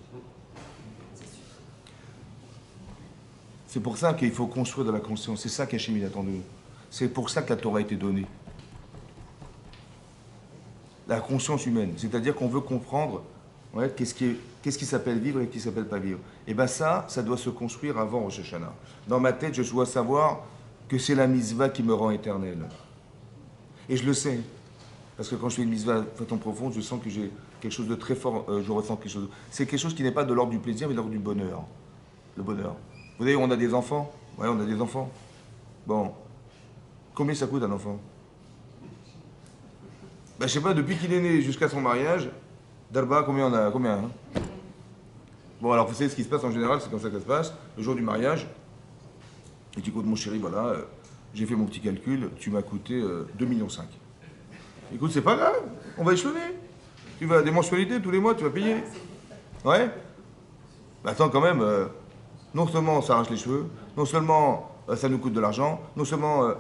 C'est pour ça qu'il faut construire de la conscience. C'est ça qu'Hachem attend de nous. C'est pour ça que la Torah a été donnée. La conscience humaine. C'est-à-dire qu'on veut comprendre qu'est-ce qui s'appelle vivre et qui ne s'appelle pas vivre. Et bien ça doit se construire avant Rosh Hashanah. Dans ma tête, je dois savoir que c'est la mitzvah qui me rend éternel. Et je le sais. Parce que quand je fais une mitzvah faite en profond, je sens que j'ai quelque chose de très fort, je ressens quelque chose. C'est quelque chose qui n'est pas de l'ordre du plaisir, mais de l'ordre du bonheur. Le bonheur. Vous voyez, on a des enfants. Ouais, on a des enfants. Bon. Combien ça coûte un enfant? Ben, je sais pas, depuis qu'il est né jusqu'à son mariage, Darba, combien on a? Combien hein? Bon, alors vous savez ce qui se passe en général, c'est comme ça que ça se passe. Le jour du mariage, et tu écoutes, mon chéri, voilà, j'ai fait mon petit calcul, tu m'as coûté 2,5 millions. Écoute, c'est pas grave, on va échelonner. Tu vas des mensualités tous les mois, tu vas payer. Ouais? Ben, attends, quand même, non seulement on s'arrache les cheveux, non seulement ça nous coûte de l'argent, non seulement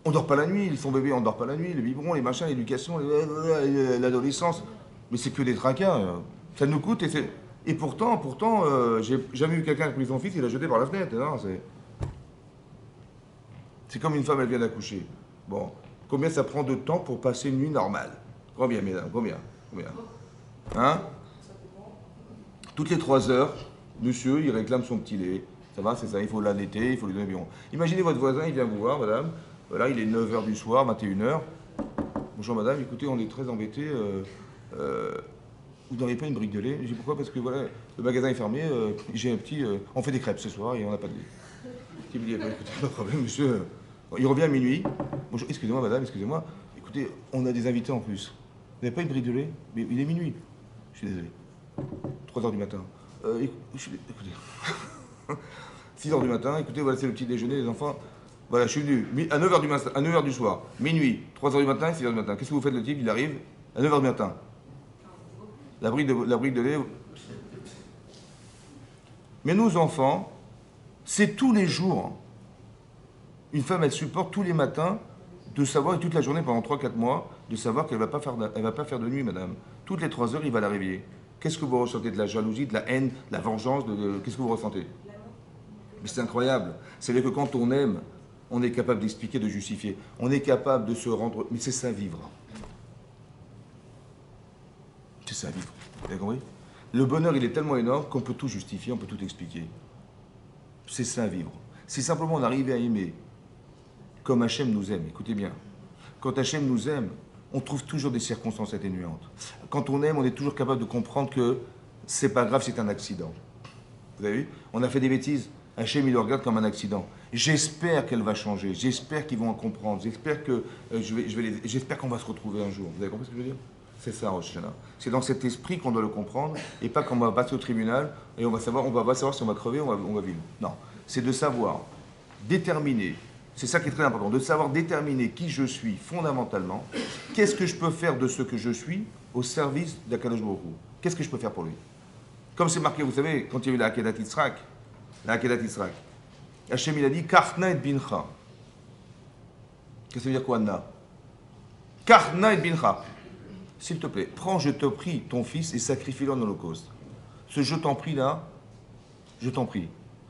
on dort pas la nuit, son bébé on dort pas la nuit, les biberons, les machins, l'éducation, l'adolescence. Mais c'est que des tracas. Ça nous coûte et pourtant, j'ai jamais vu quelqu'un qui a pris son fils et l'a jeté par la fenêtre. Non, c'est comme une femme, elle vient d'accoucher. Bon, combien ça prend de temps pour passer une nuit normale? Combien, mesdames? Combien? Hein? Toutes les 3 heures, monsieur, il réclame son petit lait. Ça va, c'est ça, il faut l'allaiter, il faut lui donner biberon. Imaginez votre voisin, il vient vous voir, madame. Voilà, il est 9h du soir, 21h. Bonjour madame, écoutez, on est très embêtés. Vous n'auriez pas une brique de lait? J'ai dit pourquoi? Parce que voilà, le magasin est fermé, j'ai un petit. On fait des crêpes ce soir et on n'a pas de lait. Il me dit, écoutez, pas de problème, monsieur. Il revient à minuit. Bonjour, excusez-moi madame, excusez-moi. Écoutez, on a des invités en plus. Vous n'avez pas une brique de lait? Mais il est minuit. Je suis désolé. 3h du matin. Écoutez. 6h du matin, écoutez, voilà, c'est le petit déjeuner des enfants. Voilà, je suis venu à 9h du matin, à 9h du soir, minuit, 3h du matin, 6h du matin. Qu'est-ce que vous faites, le type? Il arrive à 9h du matin. La brique de lait. Mais nos enfants, c'est tous les jours. Une femme, elle supporte tous les matins de savoir, et toute la journée pendant 3-4 mois, de savoir qu'elle ne va pas faire de nuit, madame. Toutes les 3 heures, il va la réveiller. Qu'est-ce que vous ressentez? De la jalousie, de la haine, de la vengeance, qu'est-ce que vous ressentez? Mais c'est incroyable. C'est-à-dire que quand on aime, on est capable d'expliquer, de justifier. On est capable de se rendre... Mais c'est ça, vivre. C'est ça, vivre. Vous avez compris? Le bonheur, il est tellement énorme qu'on peut tout justifier, on peut tout expliquer. C'est ça, vivre. Si simplement on arrivait à aimer comme Hachem nous aime, écoutez bien. Quand Hachem nous aime, on trouve toujours des circonstances atténuantes. Quand on aime, on est toujours capable de comprendre que c'est pas grave, c'est un accident. Vous avez vu? On a fait des bêtises. Hachem, il le regarde comme un accident. J'espère qu'elle va changer. J'espère qu'ils vont en comprendre. J'espère que j'espère qu'on va se retrouver un jour. Vous avez compris ce que je veux dire? C'est ça, Rosh Hashanah. C'est dans cet esprit qu'on doit le comprendre, et pas qu'on va passer au tribunal et on va pas savoir si on va crever ou on va vivre. Non, c'est de savoir déterminer. C'est ça qui est très important, de savoir déterminer qui je suis fondamentalement. Qu'est-ce que je peux faire de ce que je suis au service d'Akadosh Baruch Hu? Qu'est-ce que je peux faire pour lui? Comme c'est marqué, vous savez, quand il y a eu la Akedat Yitzhak, Hachem il a dit Karna et bincha. Qu'est-ce que ça veut dire quoi, na? Karna et bincha. S'il te plaît, prends, je te prie, ton fils et sacrifie-le en holocauste. Ce je t'en prie là, je t'en prie.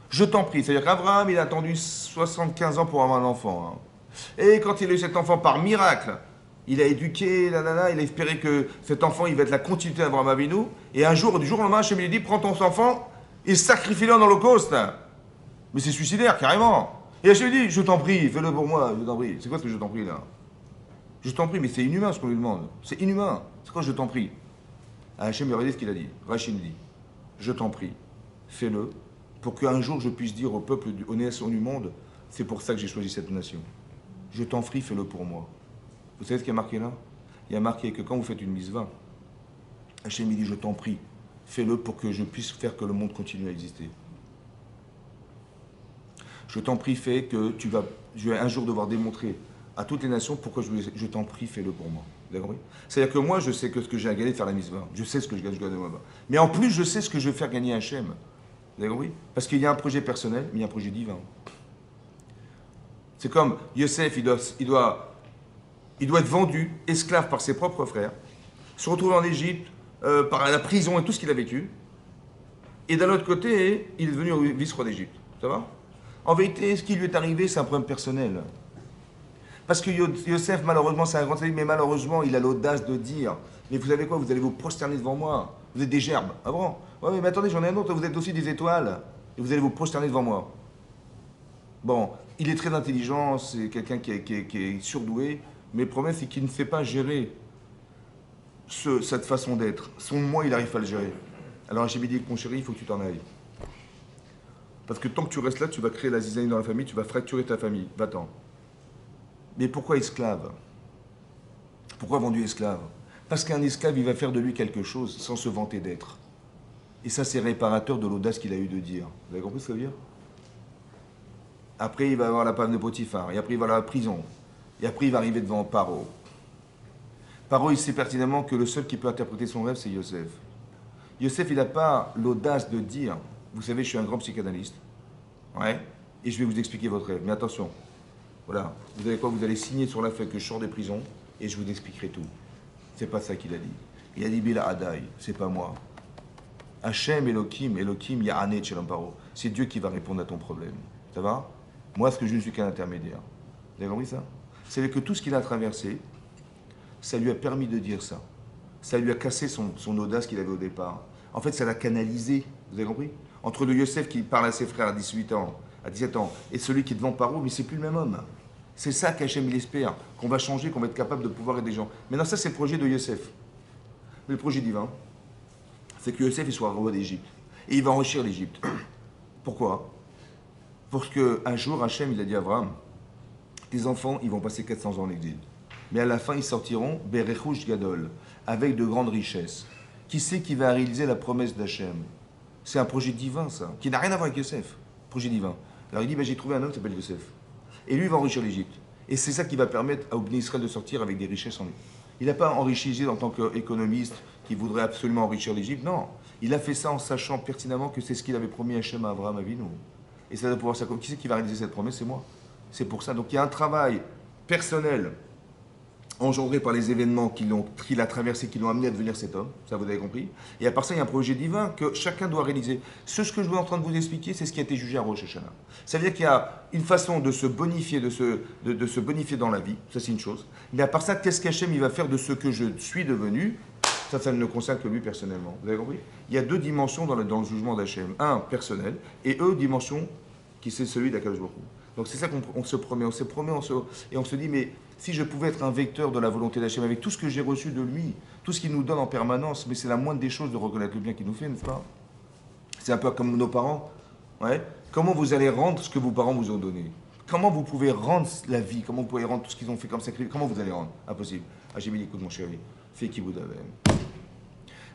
Je t'en prie. C'est-à-dire qu'Abraham, il a attendu 75 ans pour avoir un enfant. Hein. Et quand il a eu cet enfant par miracle, il a éduqué, il a espéré que cet enfant, il va être la continuité d'Abraham Avinu. Et un jour, du jour au lendemain, Hachem lui dit, prends ton enfant et sacrifie-le en holocauste. Mais c'est suicidaire, carrément. Et Hachem lui dit, je t'en prie, fais-le pour moi, je t'en prie. C'est quoi ce que je t'en prie là? Je t'en prie, mais c'est inhumain ce qu'on lui demande. C'est inhumain. C'est quoi je t'en prie? Hachem lui a dit ce qu'il a dit. Rachid dit, je t'en prie, fais-le pour qu'un jour je puisse dire au peuple, aux nations du monde, c'est pour ça que j'ai choisi cette nation. Je t'en prie, fais-le pour moi. Vous savez ce qu'il y a marqué là? Il y a marqué que quand vous faites une mitzvah, Hachem dit, je t'en prie, fais-le pour que je puisse faire que le monde continue à exister. Je t'en prie, fais que je vais un jour devoir démontrer à toutes les nations pourquoi je t'en prie, fais-le pour moi. Vous avez compris? C'est-à-dire que moi, je sais que ce que j'ai à gagner de faire la mitzvah. Je sais ce que je gagne de moi. Mais en plus, je sais ce que je vais faire gagner à Hachem. Vous avez compris? Parce qu'il y a un projet personnel, mais il y a un projet divin. C'est comme Yosef, il doit être vendu, esclave par ses propres frères, se retrouver en Égypte, par la prison et tout ce qu'il a vécu. Et d'un autre côté, il est devenu vice-roi d'Égypte. Ça va? En vérité, ce qui lui est arrivé, c'est un problème personnel. Parce que Yosef, malheureusement, c'est un grand savant, mais malheureusement, il a l'audace de dire, mais vous savez quoi, vous allez vous prosterner devant moi. Vous êtes des gerbes. Ah bon? Ouais, mais attendez, j'en ai un autre, vous êtes aussi des étoiles. Et vous allez vous prosterner devant moi. Bon, il est très intelligent, c'est quelqu'un qui est surdoué, mais le problème, c'est qu'il ne sait pas gérer cette façon d'être. Son moi, il n'arrive pas à le gérer. Alors j'ai dit, mon chéri, il faut que tu t'en ailles. Parce que tant que tu restes là, tu vas créer la zizanie dans la famille, tu vas fracturer ta famille. Va-t'en. Mais pourquoi esclave? Pourquoi vendu esclave? Parce qu'un esclave, il va faire de lui quelque chose sans se vanter d'être. Et ça, c'est réparateur de l'audace qu'il a eu de dire. Vous avez compris ce que ça veut dire? Après, il va avoir la femme de Potiphar. Et après, il va à la prison. Et après, il va arriver devant Paro. Paro, il sait pertinemment que le seul qui peut interpréter son rêve, c'est Yosef. Yosef, il n'a pas l'audace de dire, vous savez, je suis un grand psychanalyste. Ouais. Et je vais vous expliquer votre rêve. Mais attention. Voilà. Vous savez quoi? Vous allez signer sur la feuille que je sors des prisons et je vous expliquerai tout. C'est pas ça qu'il a dit. Il a dit Bila Adai, c'est pas moi. Hachem, Elohim, Yahane Tchelam Paro. C'est Dieu qui va répondre à ton problème. Ça va? Moi, ce que je ne suis qu'un intermédiaire. Vous avez compris ça? C'est que tout ce qu'il a traversé, ça lui a permis de dire ça. Ça lui a cassé son audace qu'il avait au départ. En fait, ça l'a canalisé. Vous avez compris? Entre le Yosef qui parle à ses frères à 18 ans, à 17 ans, et celui qui est devant Paro, mais c'est plus le même homme. C'est ça qu'Hachem il espère, qu'on va changer, qu'on va être capable de pouvoir aider des gens. Maintenant, ça, c'est le projet de Yosef. Mais le projet divin, c'est que Yosef il soit roi d'Égypte. Et il va enrichir l'Égypte. Pourquoi? Parce qu'un jour, Hachem, il a dit à Abraham, tes enfants, ils vont passer 400 ans en exil. Mais à la fin, ils sortiront Berechouch Gadol, avec de grandes richesses. Qui c'est qui va réaliser la promesse d'Hachem? C'est un projet divin, ça, qui n'a rien à voir avec Yosef. Projet divin. Alors il dit, j'ai trouvé un homme qui s'appelle Yosef. Et lui, il va enrichir l'Égypte. Et c'est ça qui va permettre à Obni Israël de sortir avec des richesses en lui. Il n'a pas enrichi l'Égypte en tant qu'économiste qui voudrait absolument enrichir l'Égypte. Non. Il a fait ça en sachant pertinemment que c'est ce qu'il avait promis Hachem à Abraham Avinu. Et ça doit pouvoir s'accomplir. Qui c'est qui va réaliser cette promesse? C'est moi. C'est pour ça. Donc il y a un travail personnel engendré par les événements qu'il a traversés, qui l'ont amené à devenir cet homme, ça vous avez compris. Et à part ça, il y a un projet divin que chacun doit réaliser. Ce que je suis en train de vous expliquer, c'est ce qui a été jugé à Rosh Hashanah. Ça veut dire qu'il y a une façon de se bonifier, de se bonifier dans la vie, ça c'est une chose. Mais à part ça, qu'est-ce qu'Hachem il va faire de ce que je suis devenu? Ça ne concerne que lui personnellement. Vous avez compris? Il y a deux dimensions dans le jugement d'Hachem. Un, personnel, et dimension qui c'est celui d'Akadosh Baruch Hu. Donc c'est ça qu'on se promet, et on se dit, mais si je pouvais être un vecteur de la volonté d'Hachem avec tout ce que j'ai reçu de lui, tout ce qu'il nous donne en permanence, mais c'est la moindre des choses de reconnaître le bien qu'il nous fait, n'est-ce pas? C'est un peu comme nos parents. Ouais. Comment vous allez rendre ce que vos parents vous ont donné? Comment vous pouvez rendre la vie? Comment vous pouvez rendre tout ce qu'ils ont fait comme sacrifice? Comment vous allez rendre? Impossible. Ah, j'ai mis l'écoute, mon chéri. Fais qui vous d'avem.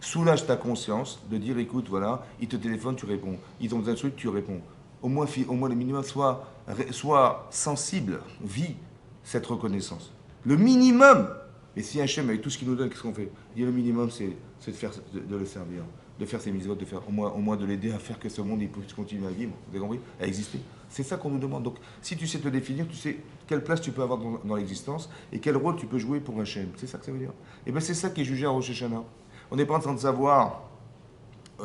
Soulage ta conscience de dire, écoute, voilà, ils te téléphonent, tu réponds. Ils ont besoin de trucs, tu réponds. Au moins le minimum, sois sensible, vis cette reconnaissance. Le minimum. Et si Hachem, avec tout ce qu'il nous donne, qu'est-ce qu'on fait? Il dit le minimum, c'est de le servir, de faire ses mitzvot, de faire au moins de l'aider à faire que ce monde puisse continuer à vivre, vous avez compris, à exister. C'est ça qu'on nous demande. Donc, si tu sais te définir, tu sais quelle place tu peux avoir dans l'existence et quel rôle tu peux jouer pour Hachem. C'est ça que ça veut dire. Et bien, c'est ça qui est jugé à Rosh Hashanah. On n'est pas en train de savoir.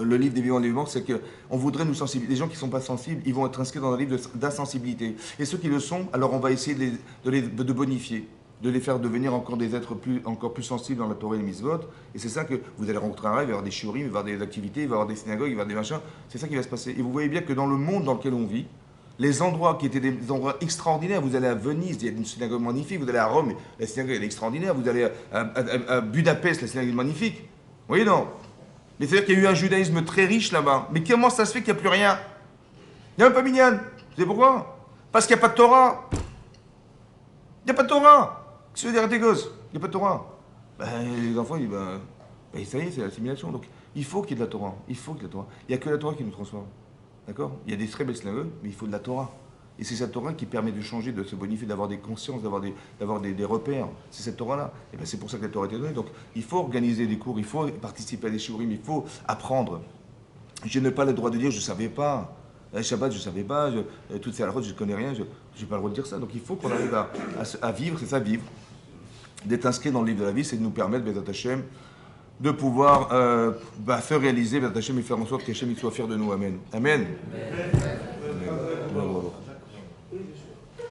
Le livre des vivants et des vivants, c'est qu'on voudrait nous sensibiliser. Les gens qui ne sont pas sensibles, ils vont être inscrits dans un livre d'insensibilité. Et ceux qui le sont, alors on va essayer de bonifier, de les faire devenir encore des êtres encore plus sensibles dans la Torah et les mitzvot. Et c'est ça que vous allez rencontrer un rêve, il va y avoir des shiurim, il va y avoir des activités, il va y avoir des synagogues, il va y avoir des machins. C'est ça qui va se passer. Et vous voyez bien que dans le monde dans lequel on vit, les endroits qui étaient des endroits extraordinaires, vous allez à Venise, il y a une synagogue magnifique, vous allez à Rome, la synagogue elle est extraordinaire, vous allez à Budapest, la synagogue est magnifique. Vous voyez, non? Mais c'est-à-dire qu'il y a eu un judaïsme très riche là-bas. Mais comment ça se fait qu'il n'y a plus rien? Il n'y a même pas minyan. Vous savez pourquoi? Parce qu'il n'y a pas de Torah. Il n'y a pas de Torah. Qu'est-ce que tu veux dire à tes gosses? Il n'y a pas de Torah. Les enfants, ça y est, c'est l'assimilation. Donc il faut qu'il y ait de la Torah. Il faut qu'il y ait de la Torah. Il n'y a que la Torah qui nous transforme. D'accord? Il y a des très belles synagogues, mais il faut de la Torah. Et c'est cette Torah qui permet de changer, de se bonifier, d'avoir des consciences, d'avoir des repères. C'est cette Torah-là. Et bien c'est pour ça que la Torah a été donnée. Donc il faut organiser des cours, il faut participer à des shiurim, il faut apprendre. Je n'ai pas le droit de dire je ne savais pas. Shabbat, je ne savais pas. Toutes ces halachot, je ne connais rien. Je n'ai pas le droit de dire ça. Donc il faut qu'on arrive à vivre, c'est ça, vivre. D'être inscrit dans le livre de la vie, c'est de nous permettre, Bezat Hashem, de pouvoir se réaliser, Bezat Hashem, et faire en sorte qu'Hashem soit fier de nous. Amen. Amen.